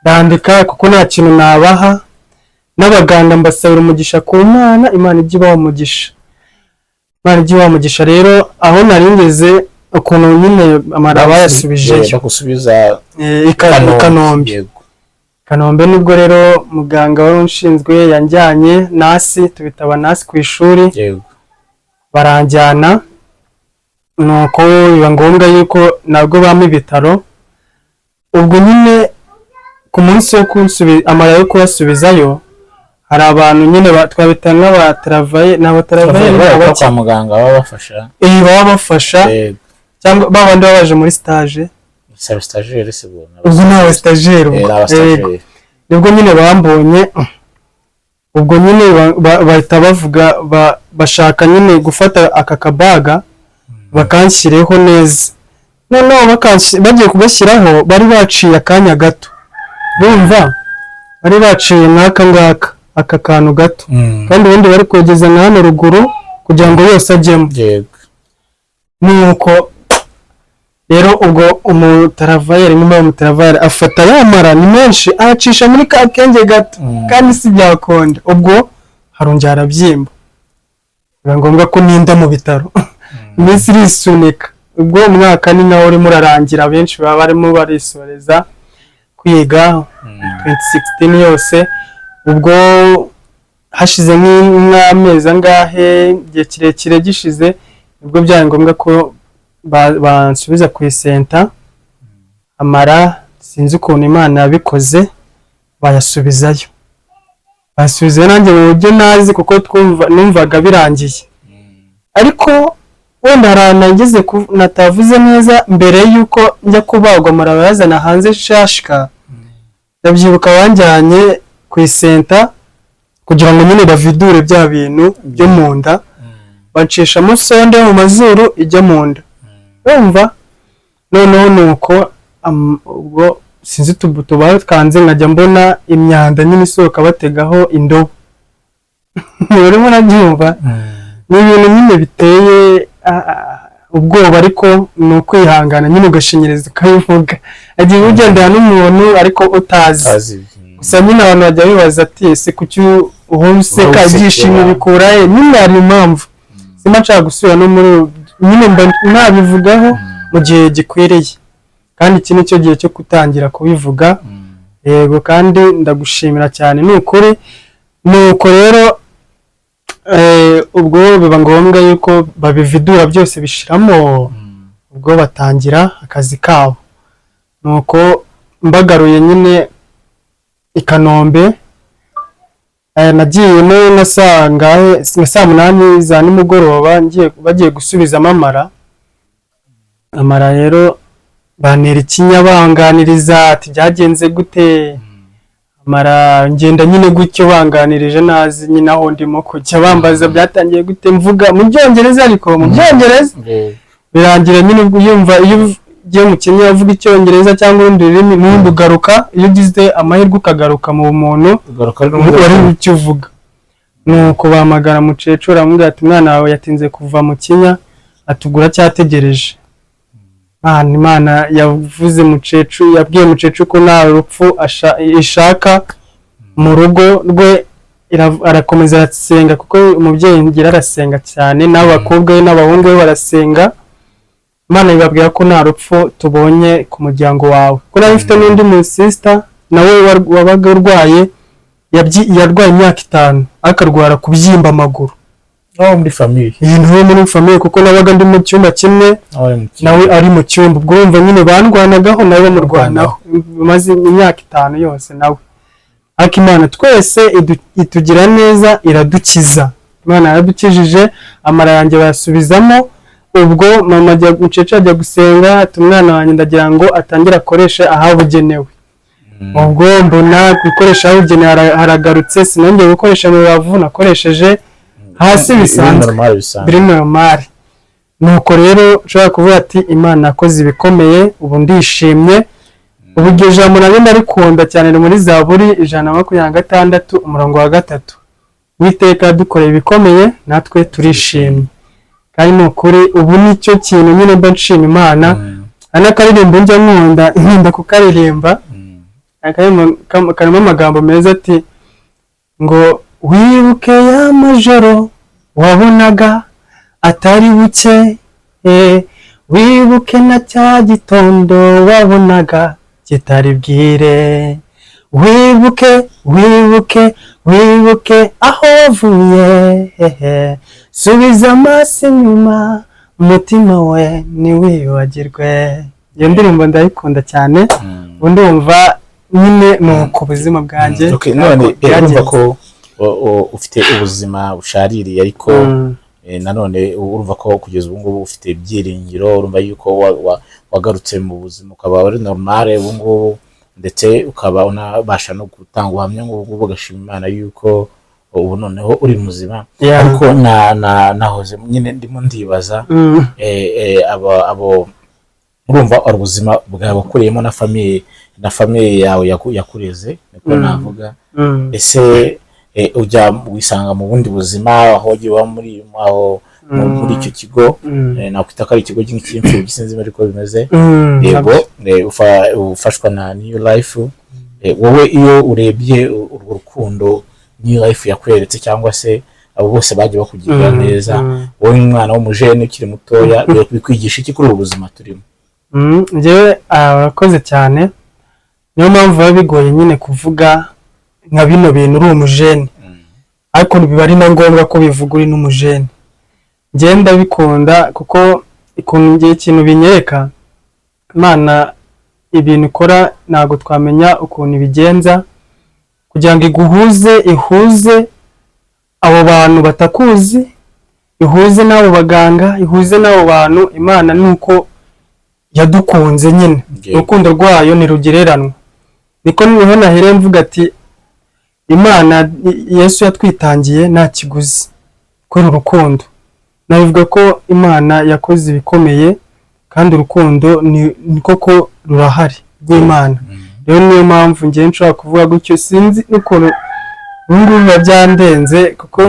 ndandika kuko nta kintu nabaha n'abaganga mbasabira umugisha ku Imana ijye ibaha umugisha rero aho naringeze ukuntu nyine amaraba yasubije gusubiza Kanombe nibwo rero muganga wari unshinzwe yanjyanye nasi tubitaba nasi ku ishuri baranjyana nuko biba ngombwa yuko nabwo bampa ibitaro ubwo nyine ku munsi wo amara yo kubasubizayo hari abantu nyine twabita nk'abatravaye kwa muganga baba bafasha cyangwa babandi baje muri stage stagiaire sibona ubwo nawe stagiaire nibwo nyine bambonye ubwo nyine bahita bavuga bashaka nyine gufata aka kabaga bakanshyireho neza noneho bagiye kugashyiraho bari baciye akanya gato bumva bari baciye ngaka aka kantu gato kandi ubundi bari kugeza na hano ruguru kugira ngo yose ajyemo nuko rero ubwo umutaravayeri afata yamara ni menshi acisha muri ka kenge gato kandi si byakonda ubwo harongera arabyimba biba ngombwa ko ninda mu bitaro iminsi irisunika ubwo umwaka ni nawe urimo urarangira benshi baba barimo barisoreza kwiga 2016 yose ubwo hashize nk'amezi angahe igihe kirekire gishize nibwo byari ngombwa ko bansubiza ku isenta amara sinzi ukuntu Imana yabikoze bayasubizayo nanjye mu buryo nazi kuko numvaga birangiye ariko wenda haranageze natavuze neza mbere yuko njya kubagwa amara yazana hanze Shashika ndabyibuka banjyanye ku isenta kugira ngo nyine bavidure bya bintu byo mu nda bacishamo sonde mu mazuru ijya mu nda urumva noneho nuko ubwo sinzi tubatwanze nkajya mbona imyanda nyine isohoka bategaho indobo urimo nabyumva ni ibintu nyine biteye ubwoba ariko ni ukwihangana nyine ugashinyiriza ukabivuga agiye ugendana n'umuntu ariko utazi gusa nyine abantu bajya bibaza ati ese kuki uhumseka ibyishimo bikura he nyine hari impamvu sima nshaka gusubira no muri nyine nabivugaho mu gihe gikwiriye kandi iki ni cyo gihe cyo gutangira kubivuga yego kandi ndagushimira cyane ni ukuri nuko rero ubwo biba ngombwa yuko babividura byose bishiramo, ubwo batangira akazi kabo. Nuko mbagaruye nyine i Kanombe, nagiyemo nka saa 8 za nimugoroba bagiye gusubizamo amara rero bantera ikinya banganiriza ati byagenze gute. Amara ngenda nyine gutyo banganirije nazi nyine aho ndimo kujya bambaza byatangiye gute, mvuga mu Byongereza, ariko mu Byongereza birangira nyine yumva iyo ugiye mu Kenya avuga Icyongereza cyangwa urundi rurimi n'undi ugaruka, iyo ugize amahirwe ukagaruka mu muntu wari icyo uvuga. Nuko bahamagara mukecuru amubwira ati umwana wawe yatinze kuva mu Kenya, atugura cyategereje. Imana yavuze mukecuru, yabwiye mukecuru ko nta rupfu ishaka mu rugo rwe, arakomeza arasenga kuko umubyeyi ngira arasenga cyane, n'abakobwa be n'abahungu be barasenga. Imana ibabwira ko nta rupfu tubonye ku muryango wawe. Ko nawe mfite n'undi mu sister nawe wabaga urwaye, yarwaye imyaka 5 akarwara kubyimba amaguru. Muri famille. Muri famille kuko nabaga ndi mu cyumba kimwe nawe ari mu cyumba. Ubwo urumva nyine bandwanagaho nawe bamurwanaho maze imyaka 5 yose nawe. Ariko Imana twese itugira neza, iradukiza. Imana yaradukijije, amara yanjye bayasubizamo. Ubwo mama mukecuru ajya gusenga ati umwana wanjye ndagira ngo atangire akoreshe ahabugenewe. Ubwo mbona gukoresha ahabugenewe haragarutse, sinongeye gukoresha mu bavu, nakoresheje hasi bisanzwe biri normal. Nuko rero nshobora kuvuga ati Imana yakoze ibikomeye, ubu ndishimye. Ubu iryo jambo nari ndarikunda cyane muri Zaburi 126 umurongo wa 3, Uwiteka dukoreye ibikomeye natwe turishimye. Kandi n'ukuri ubu nicyo kintu nyine mba nshima Imana. Anakaririmbo njya nkunda kukaririmba, karimo amagambo meza ati ngo wibuke ya majoro wabonaga atari buke, wibuke na cya gitondo wabonaga kitari bwire, wibuke aho wavuye, subiza amaso inyuma umutima we ntiwibagirwe. Iyo ndirimbo ndayikunda cyane, ubundi wumva nyine nuko ubuzima bwanjye. None urumva ko ufite ubuzima bushaririye, ariko nanone urumva ko kugeza ubu ngubu ufite ibyiringiro, urumva yuko wagarutse mu buzima ukaba ari normal ubu ngubu, ndetse ukaba unabasha no gutanga ubuhamya ngubu ugashima Imana yuko ubu noneho uri muzima. Ariko nahoze nyine ndimo ndibaza abo urumva ubuzima bwawe kuriyemo na famille yawe yakureze, niko navuga. Ese ujya wisanga mu bundi buzima aho ugiye muri icyo kigo, nakwita ko ari ikigo cy'imfubyi sinzi ariko bimeze. Yego ufashwa na New Life. Wowe iyo urebye urwo rukundo New Life yakweretse, cyangwa se abo bose bagiye bakugirira neza, wowe umwana w'umujene ukiri mutoya, bikwigisha iki kuri ubu buzima turimo? Njyewe abakoze cyane, niyo mpamvu biba bigoye nyine kuvuga nka bino bintu uri umujene, ariko biba ari na ngombwa ko bivuga uri n'umujene. Njye ndabikunda kuko ikintu binyereka Imana, ibintu ikora ntabwo twamenya ukuntu ibigenza kugira ngo ihuze abo bantu batakuzi, ihuze n'abo baganga, ihuze n'abo bantu. Imana nuko yadukunze nyine, urukundo rwayo ntirugereranwa. Niko niho nahereye mvuga ati Imana, Yesu yatwitangiye nta kiguzi kuri urukundo. Navuga ko Imana yakoze ibikomeye, kandi urukundo ni koko rurahari rw'Imana. Rero niyo mpamvu ngiye nshobora kuvuga gutyo, sinzi ukuntu ubu biba byandenze kuko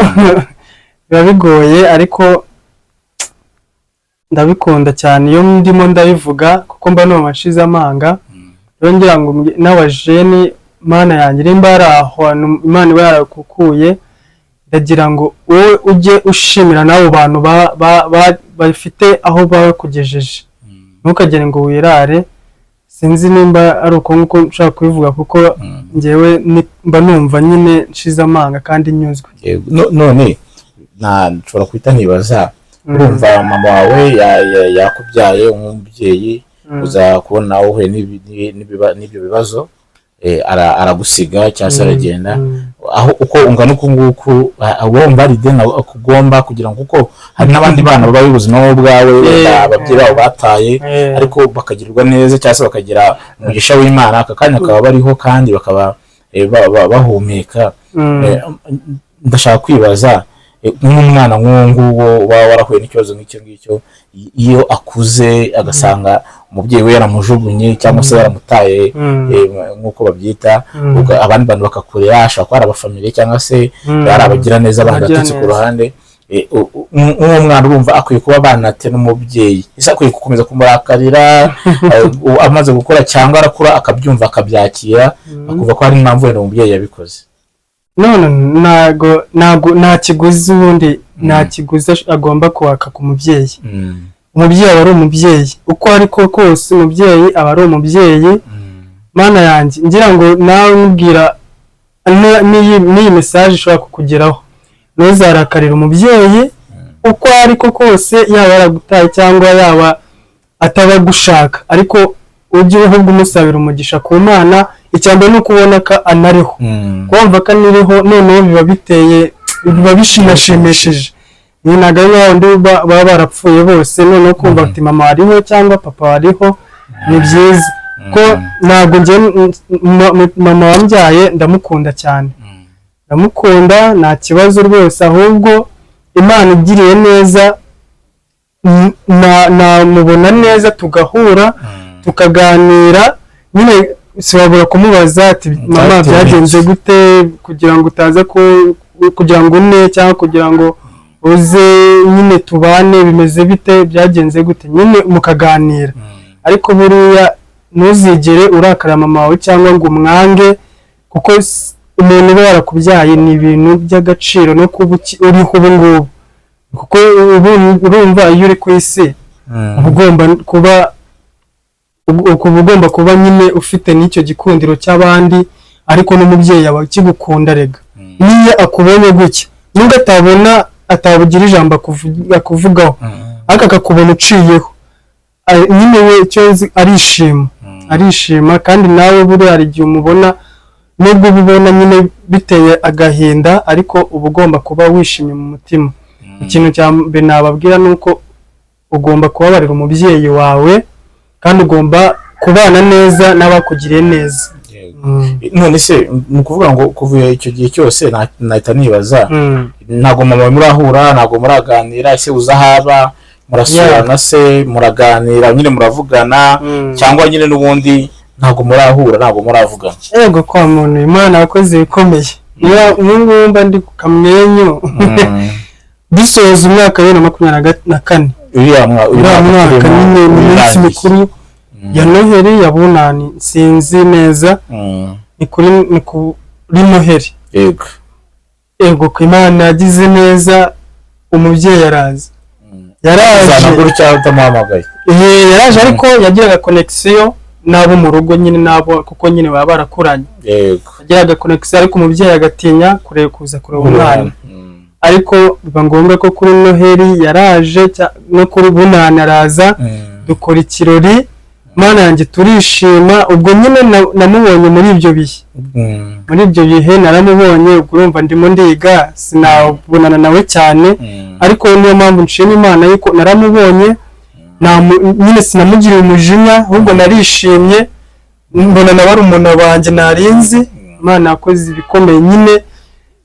biba bigoye, ariko ndabikunda cyane iyo ndimo ndabivuga kuko mba numva nshize amanga. Rero ngira ngo n'abajeni Mana yanjye nimba ari aho Imana iba yarakukuye, ndagira ngo wowe ujye ushimira n'abo bantu bafite aho bakugejeje, ntukagire ngo wirare. Sinzi nimba ari uko nkuko nshaka kubivuga, kuko njyewe mba numva nyine nshize amanga kandi nyuzwe. None nshobora kwita nibaza urumva mama wawe yakubyaye umubyeyi uza kubona uhuye n'ibyo bibazo aragusiga cyangwa se aragenda aho uko ungana uku nguku wumva ari dena kugomba kugira ngo kuko hari n'abandi bana baba ubuzima bwawe ababyeyi babo bataye ariko bakagirirwa neza cyangwa se bakagira umugisha w'Imana akakanya kaba bariho kandi bakaba bahumeka ndashaka kwibaza nk'umwana nk'uwo warahuye n'ikibazo ngicyo iyo akuze agasanga umubyeyi we yaramujugunye cyangwa se yaramutaye nk'uko babyita abandi bantu bakakurera ashaka ko ari abafamiliye cyangwa se ari abagira neza bagatutse ku ruhande uwo mwana urumva akwiye kuba banate n'umubyeyi ese akwiye gukomeza kumurakarira amaze gukora cyangwa arakura akabyumva akabyakira akuva ko hari impamvu wenda umubyeyi yabikoze none nago nta kiguzi ubundi nta kiguzi agomba kwaka ku mubyeyi umubyeyi aba ari umubyeyi uko ariko kose umubyeyi aba ari umubyeyi mana yanjye ngira ngo nawe nubwira n'iyi message ishobora kukugeraho ntuzarakarira umubyeyi uko ariko kose yaba yaragutaye cyangwa yaba atabagushaka ariko ujye ahubwo umusabira umugisha ku Mana icyambere no kubona ko anariho kumva ko aniriho noneho biba bishimishije ni nagaye ndi baba barapfuye bose noneho kumva ati mama ariho cyangwa papa ariho ni byiza ko ntabwo nje mama wambyaye ndamukunda cyane ndamukunda nta kibazo rwose ahubwo Imana igiriye neza namubona neza tugahura tukaganira nyine siwabura kumubaza ati mama byagenze gute kugira ngo utaza kugira ngo une cyangwa kugira ngo uze nyine tubane bimeze bite byagenze gute nyine mukaganira ariko buriya ntuzigere urakara mama wawe cyangwa ngo umwange kuko umuntu uba yarakubyaye ni ibintu by'agaciro no kuba uriho ubu ngubu kuko urumva iyo uri ku isi ugomba kuba nyine ufite n'icyo gikundiro cy'abandi ariko n'umubyeyi aba akigukunda rega niyo akubonye gutya nubwo atabugira ijambo akuvugaho ariko akakubona uciyeho nyine we icyo arishima kandi nawe buriya hari igihe umubona nubwo ubibona nyine biteye agahinda ariko uba ugomba kuba wishimye mu mutima ikintu cya mbere nababwira ni uko ugomba kubabarira umubyeyi wawe kandi ugomba kubana neza n'abakugiriye neza none se ni ukuvuga ngo kuva icyo gihe cyose nahita nibaza ntabwo mama murahura ntabwo muraganira ese uzahaba murasurana se muraganira nyine muravugana cyangwa nyine n'ubundi ntabwo murahura ntabwo muravugana yego kwa muntu Imana yakoze bikomeye niba umwumva ndi ku kamwenyu dusoza umwaka wa 2024 uriya mwaka nyine mu minsi mikuru ya Noheli ya Bunani sinzi neza ni kuri Noheli yego ko Imana yagize neza umubyeyi yaraje ariko yagiraga connection nabo mu rugo nyine nabo kuko nyine baba barakuranye yagiraga connection ariko umubyeyi agatinya kuza kureba umwana ariko biba ngombwa ko kuri Noheli yaraje no kuri Bunani araza dukora ikirori Mana yanjye turishima ubwo nyine namubonye muri ibyo bihe naramubonye ubwo urumva ndimo ndiga sinabonana nawe cyane ariko niyo mpamvu nshima Imana yuko naramubonye nyine sinamugiriye umujinya ahubwo narishimye mbona na barumuna banjye narinzi Imana yakoze ibikomeye nyine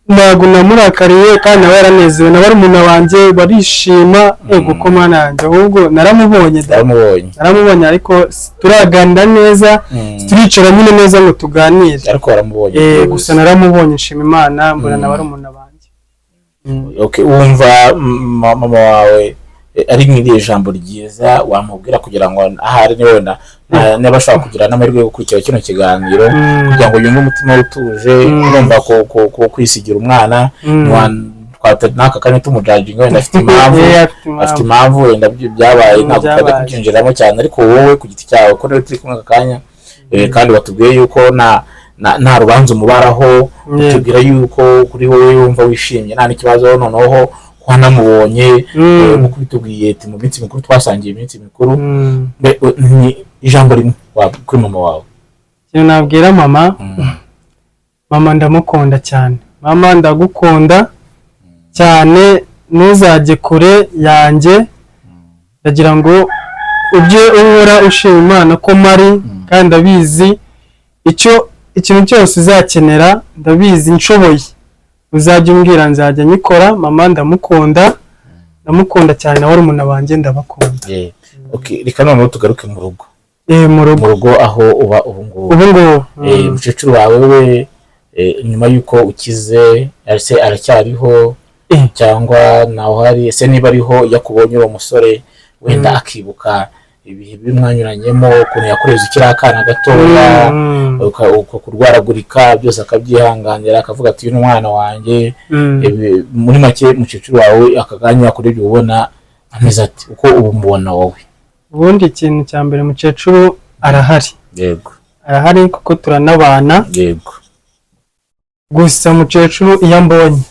ntabwo namurakariye kandi nawe yaranezewe na barumuna banjye barishima yego ko Mana yanjye ahubwo naramubonye ariko turaganira neza turicara nyine neza ngo tuganire ariko waramubonye gusa naramubonye nshima Imana mbona na barumuna banjye wumva mama wawe ari nk'iriye jambo ryiza wamubwira kugira ngo ahari niwe niba ashaka kugira n'amahirwe yo gukurikira kino kiganiro kugira ngo yumve umutima utuje urumva ko kwisigira umwana n'aka kanya tumujajinga wenda afite impamvu wenda byabaye ntabwo twajya kubyinjiramo cyane ariko wowe ku giti cyawe ko rero turi kumwe aka kanya kandi watubwiye yuko nta rubanza umubaraho utubwira yuko kuri wowe wumva wishimye nta n'ikibazo noneho twanamubonye nk'uko bitubwiye ati mu minsi mikuru twasangiye iminsi mikuru. Ni ijambo rimwe kuri mama wawe? Ikintu nabwira mama, mama ndamukunda cyane. Mama ndagukunda cyane, ntuzajye kure yanjye, ndagira ngo ujye uhora ushima Imana ko mari, kandi ndabizi ikintu cyose uzakenera ndabizi nshoboye uzajya umbwira nzajya nyikora. Mama ndamukunda cyane, nawe urumuna banjye ndabakunda. Okay, reka noneho tugaruke mu rugo. Mu rugo aho uba ubu ngubu. Umukecuru wawe we nyuma yuko ukize aracyariho cyangwa naho hari ese niba ariho yakubonye uwo musore wenda akibuka ibihe bimwanyuranyemo, ukuntu yakureze ukiri akana gatoya, uko kurwaragurika byose akabyihanganira akavuga ati uyu mwana wanjye, muri make umukecuru wawe akaganya akurebye ubona ameze ati uko ubu mubona wowe? Ubundi ikintu cya mbere umukecuru arahari. Yego, arahari kuko turanabana. Yego. Gusa umukecuru iyo mbonye,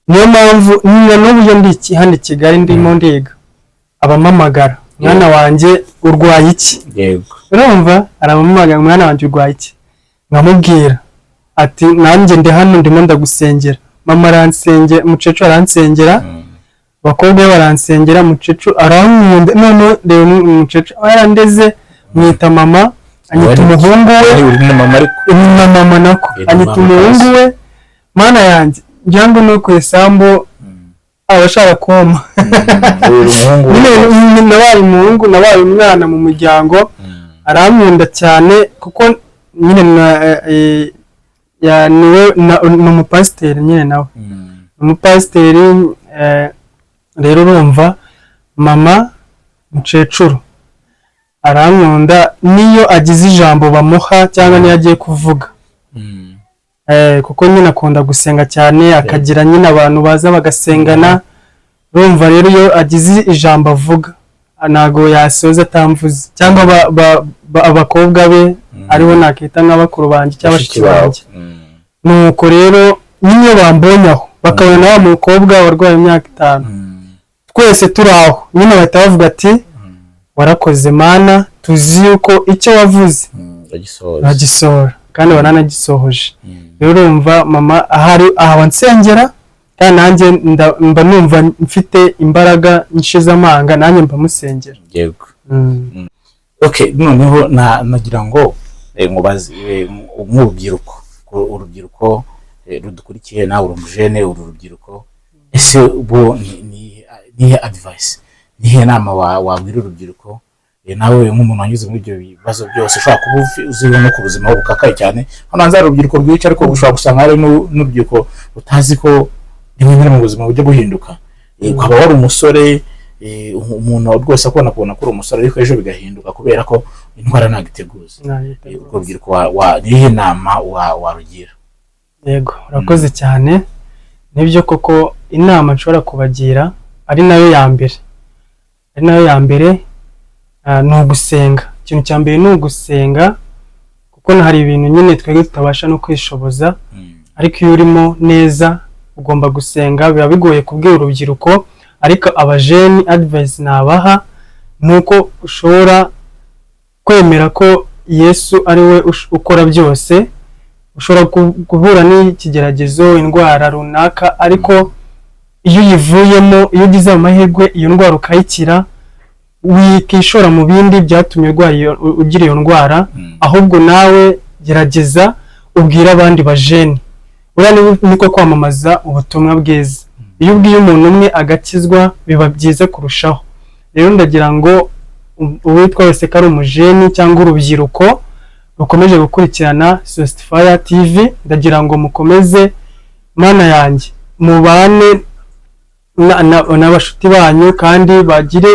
niyo mpamvu n'ubu iyo ndi hano i Kigali ndimo ndiga, abamamagara mwana wanjye urwaye iki? Yego. Urumva arabamamagara mwana wanjye urwaye iki, nkamubwira ati nanjye ndi hano ndimo ndagusengera. Mama aransengera, umukecuru aransengera, bakobwa baransengera, umukecuru arankunda. None rero umukecuru yarandeze, mwita mama, anyita umuhungu we, na mama nako anyita umuhungu we. Mana yanjye njyango no ku isambu abashaka koma. Nabaye umuhungu, nabaye umwana mu muryango, arankunda cyane kuko nyine niwe n'umupasiteri nyine nawe umupasiteri. Rero urumva mama mukecuru arankunda, niyo agize ijambo bamuha cyangwa niyo agiye kuvuga, kuko nyine akunda gusenga cyane, akagira nyine abantu baza bagasengana. Urumva rero iyo agize ijambo avuga ntago yasoza atamvuze, cyangwa abakobwa be aribo nakita nk'abakuru banjye cyangwa bashiki banjye. Nuko rero niyo bambonyaho bakabona na wa mukobwa warwaye imyaka 5, twese turi aho nyine bahita bavuga ati warakoze Mana, tuzi yuko icyo wavuze uragisohora, kandi wananagisohoje. Rero urumva mama ahari aho nsengera, kandi nanjye mba numva mfite imbaraga nshize amanga, nanjye mba musengera. Yego. Okay, noneho nagira ngo mubaze urubyiruko rudukurikiye, nawe uri umujene, uru rubyiruko, ese bo nihe advice, nihe nama wabwira urubyiruko nawe nk'umuntu wanyuze muri ibyo bibazo byose? Ushobora kuba uziho no ku buzima bukakaye cyane, hano hanze hari urubyiruko rwica, ariko ushobora gusanga hari n'urubyiruko utazi ko rimwe mu buzima bujya buhinduka. Ukaba wari umusore, umuntu rwose akubona ko uri umusore, ariko ejo bigahinduka kubera ko indwara ntabwo iteguza. Urwo rubyiruko nihe nama warugira? Yego, urakoze cyane. Nibyo koko inama nshobora kubagira ari nayo ya mbere, ni ugusenga. Ikintu cya mbere ni ugusenga, kuko hari ibintu nyine twebwe tutabasha no kwishoboza, ariko iyo urimo neza ugomba gusenga. Biba bigoye kubwira urubyiruko, ariko abajeni advice nabaha nuko ushobora kwemera ko Yesu ari we ukora byose. Ushobora guhura n'ikigeragezo, indwara runaka, ariko iyo uyivuyemo, iyo ugize amahirwe iyo ndwara ukayikira, wikishora mu bindi byatumye ugira iyo ndwara, ahubwo nawe gerageza ubwira abandi bajeni. Uriya niko kwamamaza ubutumwa bwiza. Iyo ubwiye umuntu umwe agakizwa biba byiza kurushaho. Rero ndagira ngo uwitwa wese ko ari umujeni cyangwa urubyiruko rukomeje gukurikirana Sostify TV, ndagira ngo mukomeze, Mana yanjye, mubane n'abashuti banyu kandi bagire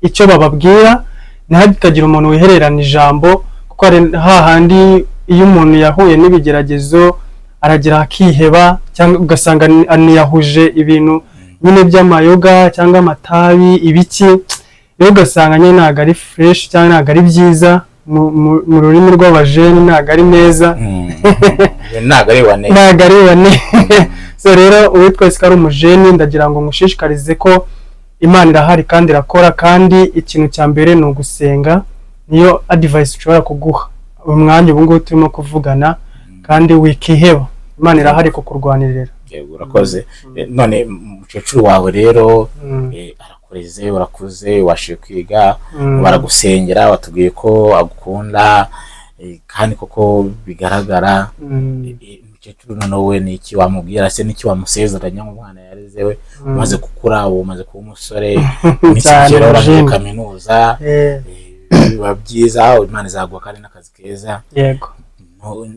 icyo bababwira, ntihagire umuntu wihererana ijambo, kuko hahandi iyo umuntu yahuye n'ibigeragezo aragira akiheba, cyangwa ugasanga aniyahuje ibintu nyine by'amayoga cyangwa amatabi ibiki. Rero ugasanga nyine ntabwo ari fresh cyangwa ntabwo ari byiza mu rurimi rw'abajeni, ntabwo ari neza, ntabwo ari wane. so rero uwitwa Isika ari umujeni ndagira ngo ngushishikarize ko Imana irahari kandi irakora, kandi ikintu cya mbere ni ugusenga. Niyo advice ushobora kuguha umwanya ubu ngubu turimo kuvugana, kandi wikiheba, Imana irahari kukurwanirira. Yego urakoze. None umukecuru wawe rero arakureze, urakuze, washiye kwiga, baragusengera, watubwiye ko agukunda, kandi koko bigaragara. Umukecuru nonewe ni iki wamubwira se, n'iki wamusezeranya nk'umwana yarezewe umaze gukura, umaze kuba umusore, n'ikigero uraje kaminuza, biba byiza, Imana izaguha kandi n'akazi keza. Yego,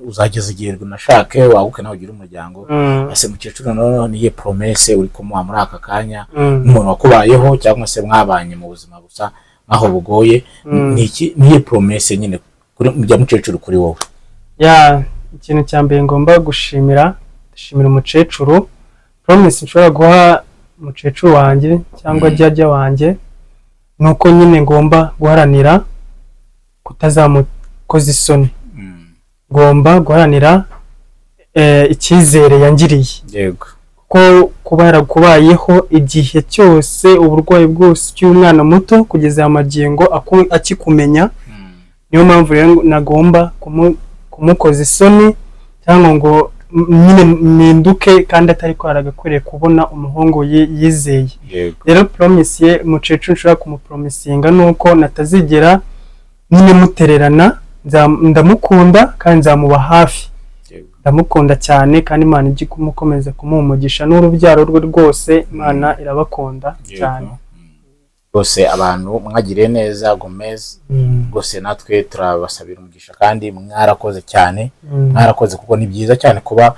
uzageza igihe unashake waguke nawe ugira umuryango. Ese mukecuru noneho niye promesse uri kumuha muri aka kanya n'umuntu wakubayeho cyangwa se mwabanye mu buzima gusa nkaho bugoye, niye promesse nyine kuri mujya mukecuru kuri wowe? Ikintu cya mbere ngomba gushimira umukecuru, promise nshobora guha umukecuru wanjye cyangwa jyajya wanjye, nuko nyine ngomba guharanira kutazamukoza isoni, ngomba guharanira icyizere yangiriye. Yego, ko kuba yarakubayeho igihe cyose, uburwayi bwose cy'umwana muto kugeza amagingo akikumenya, niyo mpamvu rero nagomba kumukoza isoni cyangwa ngo nyine mpinduke, kandi atari ko aragakwiriye kubona umuhungu yizeye. Rero promise ye umukecuru nshobora kumupromisinga nuko natazigera nyine mutererana, ndamukunda kandi nzamuba hafi. Ndamukunda cyane, kandi Imana ijye kumukomeza kumuha umugisha n'urubyaro rwe rwose, Imana irabakunda cyane. Rwose abantu mwagiriye neza Gomez, rwose natwe turabasabira umugisha, kandi mwarakoze cyane, mwarakoze kuko ni byiza cyane kuba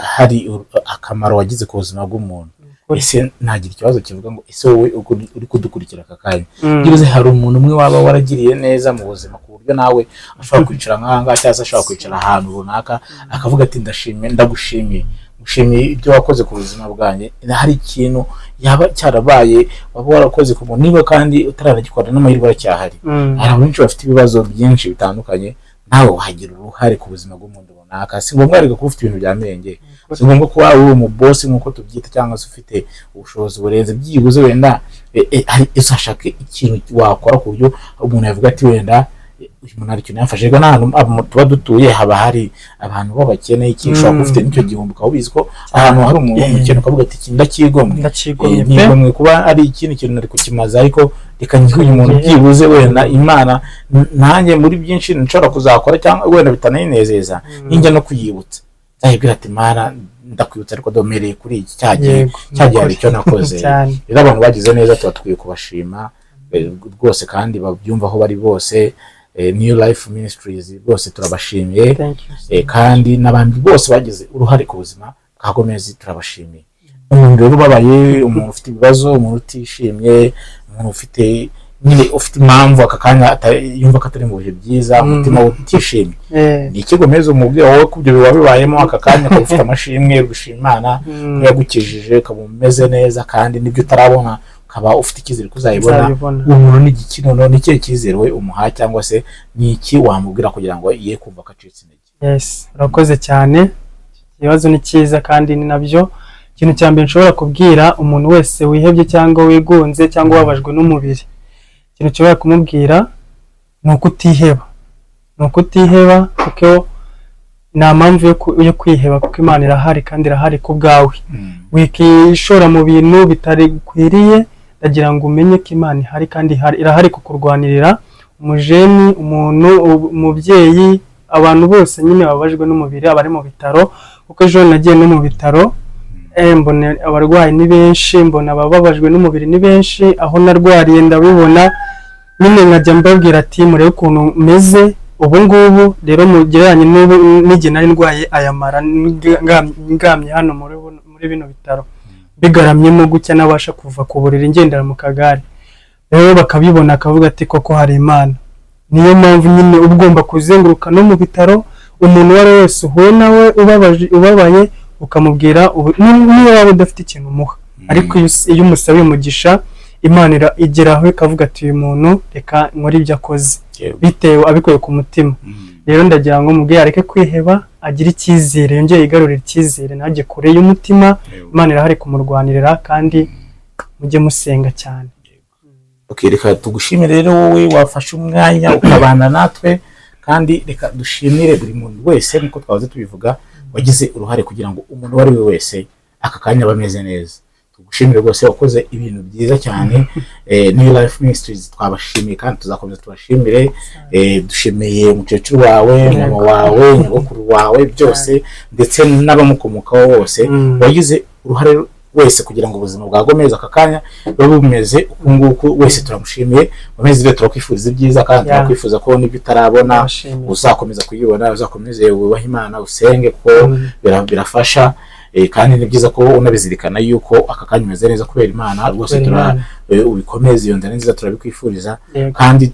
hari akamaro wagize ku buzima bw'umuntu. Ese ntagira ikibazo kivuga ngo ese wowe uri kudukurikira aka kanya, gize hari umuntu umwe waba waragiriye neza mu buzima ku buryo nawe ashobora kwicara nk'ahangaha cyangwa se ashobora kwicara ahantu runaka akavuga ati ndagushimiye, mushimiye ibyo wakoze ku buzima bwanjye, hari ikintu yaba cyarabaye waba warakoze ku muntu, niba kandi utaranagikora n'amahirwe aracyahari. Hari abantu benshi bafite ibibazo byinshi bitandukanye, nawe wagira uruhare ku buzima bw'umuntu runaka. Si ngombwa rero kuba ufite ibintu bya mirenge, si ngombwa kuba uri umubosi nk'uko tubyita, cyangwa se ufite ubushobozi burenze, byibuze wenda hari ishaka ikintu wakora ku buryo umuntu yavuga ati wenda uyu muntu ari ikintu yafashijwe. N'ahantu tuba dutuye haba hari abantu b'abakene, iki ushobora kuba ufite n'icyo gihumbi ukaba ubizi ko ahantu hari umuntu w'umukene ukavuga ati ndakigomwe kuba ari ikindi kintu nari kukimaza, ariko reka ngihe uyu muntu byibuze wenda Imana nanjye muri byinshi nshobora kuzakora cyangwa wenda bitanayinezeza, ninjya no kuyibutsa nzahibwira ati Imana ndakwibutsa ariko domereye kuri iki cyagiye hari icyo nakoze. Rero abantu bagize neza tuba tukwiye kubashima rwose, kandi babyumva aho bari bose. New Life Ministries rwose turabashimiye, kandi n'abandi bose bagize uruhare ku buzima bwa Gomez turabashimiye. Umuntu rero ubabaye, umuntu ufite ibibazo, umuntu utishimye, umuntu ufite impamvu aka kanya yumva ko atari mu bihe byiza, umutima utishimye, ni iki Gomez umubwira wowe ko ibyo wabibayemo aka kanya, ko ufite amashimwe gushima Imana ko yagukijije, ukaba umeze neza, kandi n'ibyo utarabona ukaba ufite icyizere kuzayibona. Umuntu n'igiki noneho ni ikihe cyizere we umuha, cyangwa se ni iki wamubwira kugira ngo ye kumva ko acitse intege? Yes, urakoze cyane. Ikibazo ni cyiza kandi ni nabyo ikintu cya mbere nshobora kubwira umuntu wese wihebye cyangwa wigunze cyangwa wabajwe n'umubiri. Ikintu nshobora kumubwira ni ukutiheba, kuko nta mpamvu yo kwiheba, kuko Imana irahari kandi irahari ku bwawe. Wikishora mu bintu bitari gukwiriye, ndagira ngo umenye ko Imana ihari kandi irahari kukurwanirira. Umujeni, umuntu, umubyeyi, abantu bose nyine babajwe n'umubiri, abari mu bitaro, kuko ejo nagiye no mu bitaro, mbona abarwayi ni benshi, mbona ababajwe n'umubiri ni benshi, aho narwariye ndabibona, nyine nkajya mbabwira ati murebe ukuntu meze ubu ngubu. Rero mugereranye n'igihe nari ndwaye aya mara ngamye hano muri bino bitaro, bigaramyemo gutya nabasha kuva ku buriri ngendera mu kagare. Rero bakabibona akavuga ati koko hari Imana. Niyo mpamvu nyine ugomba kuzenguruka no mu bitaro, umuntu wari wese uhuye nawe ubabaye ukamubwira, niba waba udafite ikintu umuha, ariko iyo umusabiye umugisha, Imana igeraho ikavuga ati uyu muntu reka nkore ibyo akoze, bitewe abikuye ku mutima. Rero ndagira ngo mubwire areke kwiheba, agira icyizere, yongeye yigarurira icyizere, najye kure y'umutima. Imana irahari kumurwanirira, kandi mujye musenga cyane. Reka tugushimire rero wowe wafashe umwanya ukabana natwe, kandi reka dushimire buri muntu wese nkuko twahoze tubivuga wagize uruhare kugira ngo umuntu wari we wese aka kanya bameze neza. Tugushimire rwose, wakoze ibintu byiza cyane. New Life Ministries twabashimiye kandi tuzakomeza tubashimire. Dushimiye umukecuru wawe, mama wawe, nyogokuru wawe, byose ndetse n'abamukomokaho bose wagize uruhare wese kugira ngo ubuzima bwagomeza aka kanya bube bumeze uku nguku. Wese turamushimiye, bameze rero turakwifuriza ibyiza, kandi turakwifuza ko n'ibyo utarabona uzakomeza kuyibona, uzakomeze wubahe Imana, usenge kuko birafasha. Kandi ni byiza ko unabizirikana yuko aka kanya umeze neza kubera Imana rwose. Ubikomeze iyo nzira nziza turabikwifuriza, kandi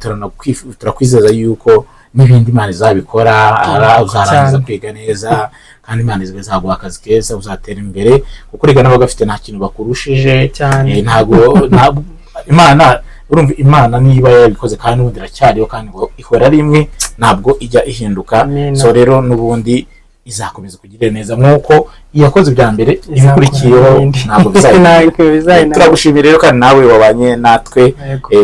turakwizeza yuko n'ibindi Imana izabikora. Uzarangiza kwiga neza, kandi Imana izaguha akazi keza, uzatera imbere, kuko rega n'abagafite nta kintu bakurushije. Ntago Imana, urumva Imana niba yabikoze kandi ubundi iracyariho, kandi ngo ihora ari imwe, ntabwo ijya ihinduka. So rero n'ubundi izakomeza kugirira neza nk'uko yakoze bya mbere, ibikurikiyeho ntabwo bizahindura. Turagushimiye rero kandi nawe wabanye natwe.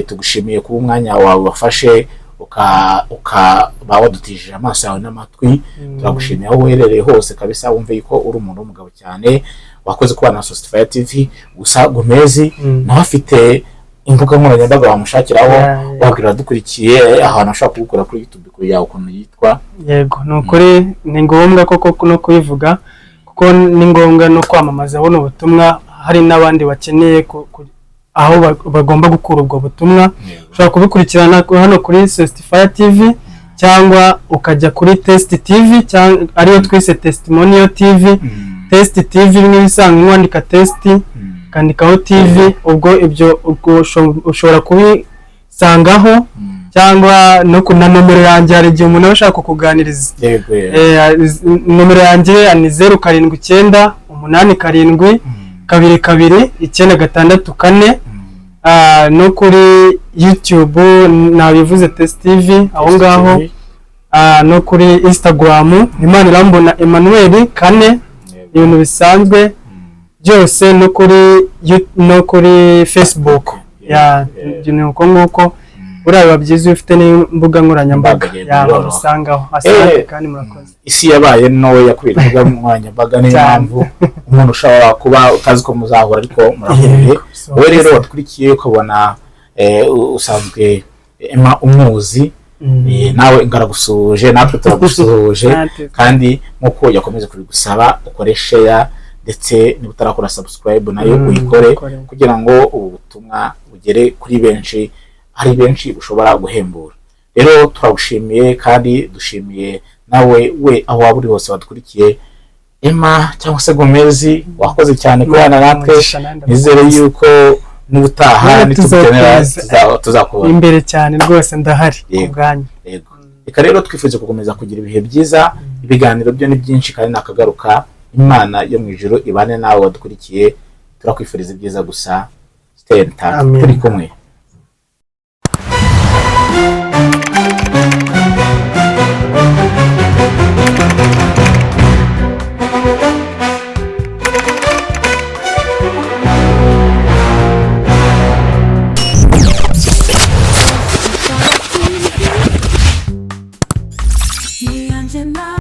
Tugushimiye kuba umwanya wawe wafashe ukaba wadutishije amaso yawe n'amatwi. Turagushimiye aho uherereye hose kabisa, wumve yuko uri umuntu w'umugabo cyane. Wakoze kubana na Sostify TV. Gusa Gomezi nawe afite imbuga nkoranyambaga wamushakiraho, wabwira dukurikiye ahantu ashaka kugukora kuri YouTube kuri yawe ukuntu yitwa. Yego, nukuri ni ngombwa koko no kubivuga, kuko ni ngombwa no kwamamaza buno butumwa. Hari n'abandi bakeneye aho bagomba gukura ubwo butumwa. Ushobora kubikurikirana hano kuri Sostify TV, cyangwa ukajya kuri Test TV, cyangwa ariyo twise Testimonial TV. Test TV nk'ibisanzwe wandika Test kandikaho TV, ubwo ibyo ushobora kubisangaho, cyangwa no kuna nomero yanjye. Hari igihe umuntu ashaka kukuganiriza. Nomero yanjye ni 079 87 22 964. No kuri YouTube nabivuze Test TV aho ngaho. No kuri Instagram Imana irambona Emmanuel Kane, ibintu bisanzwe byose. No kuri Facebook uko nguko. Uraba byiza ufite n'imbuga nkoranyambaga yawe usangaho. Asante kandi murakoze. Isi yabaye nowe yakubira imbuga nkoranyambaga, niyo mpamvu umuntu ushobora kuba utazi ko muzahura ariko murahuye. Wowe rero watkurikiye ukabona usanzwe umuzi, nawe ngaragusuje, natwe turagusuje. Kandi nkuko yakomeza kubigusaba ukore share, ndetse niba utarakora subscribe nayo uyikore, kugira ngo ubu butumwa bugere kuri benshi. Hari benshi ushobora guhembura. Rero turagushimiye, kandi dushimiye nawe aho waba uri hose wadukurikiye. Emma cyangwa se Gomezi, wakoze cyane kubana natwe. Nizere yuko n'ubutaha nitugukenera tuzakubona imbere cyane rwose. Ndahari kubwanyu. Yego, reka rero twifuze gukomeza kugira ibihe byiza. Ibiganiro byo ni byinshi kandi nakagaruka. Imana yo mu ijuru ibane nawe wadukurikiye. Turakwifuriza ibyiza gusa. Stay in touch, turi kumwe.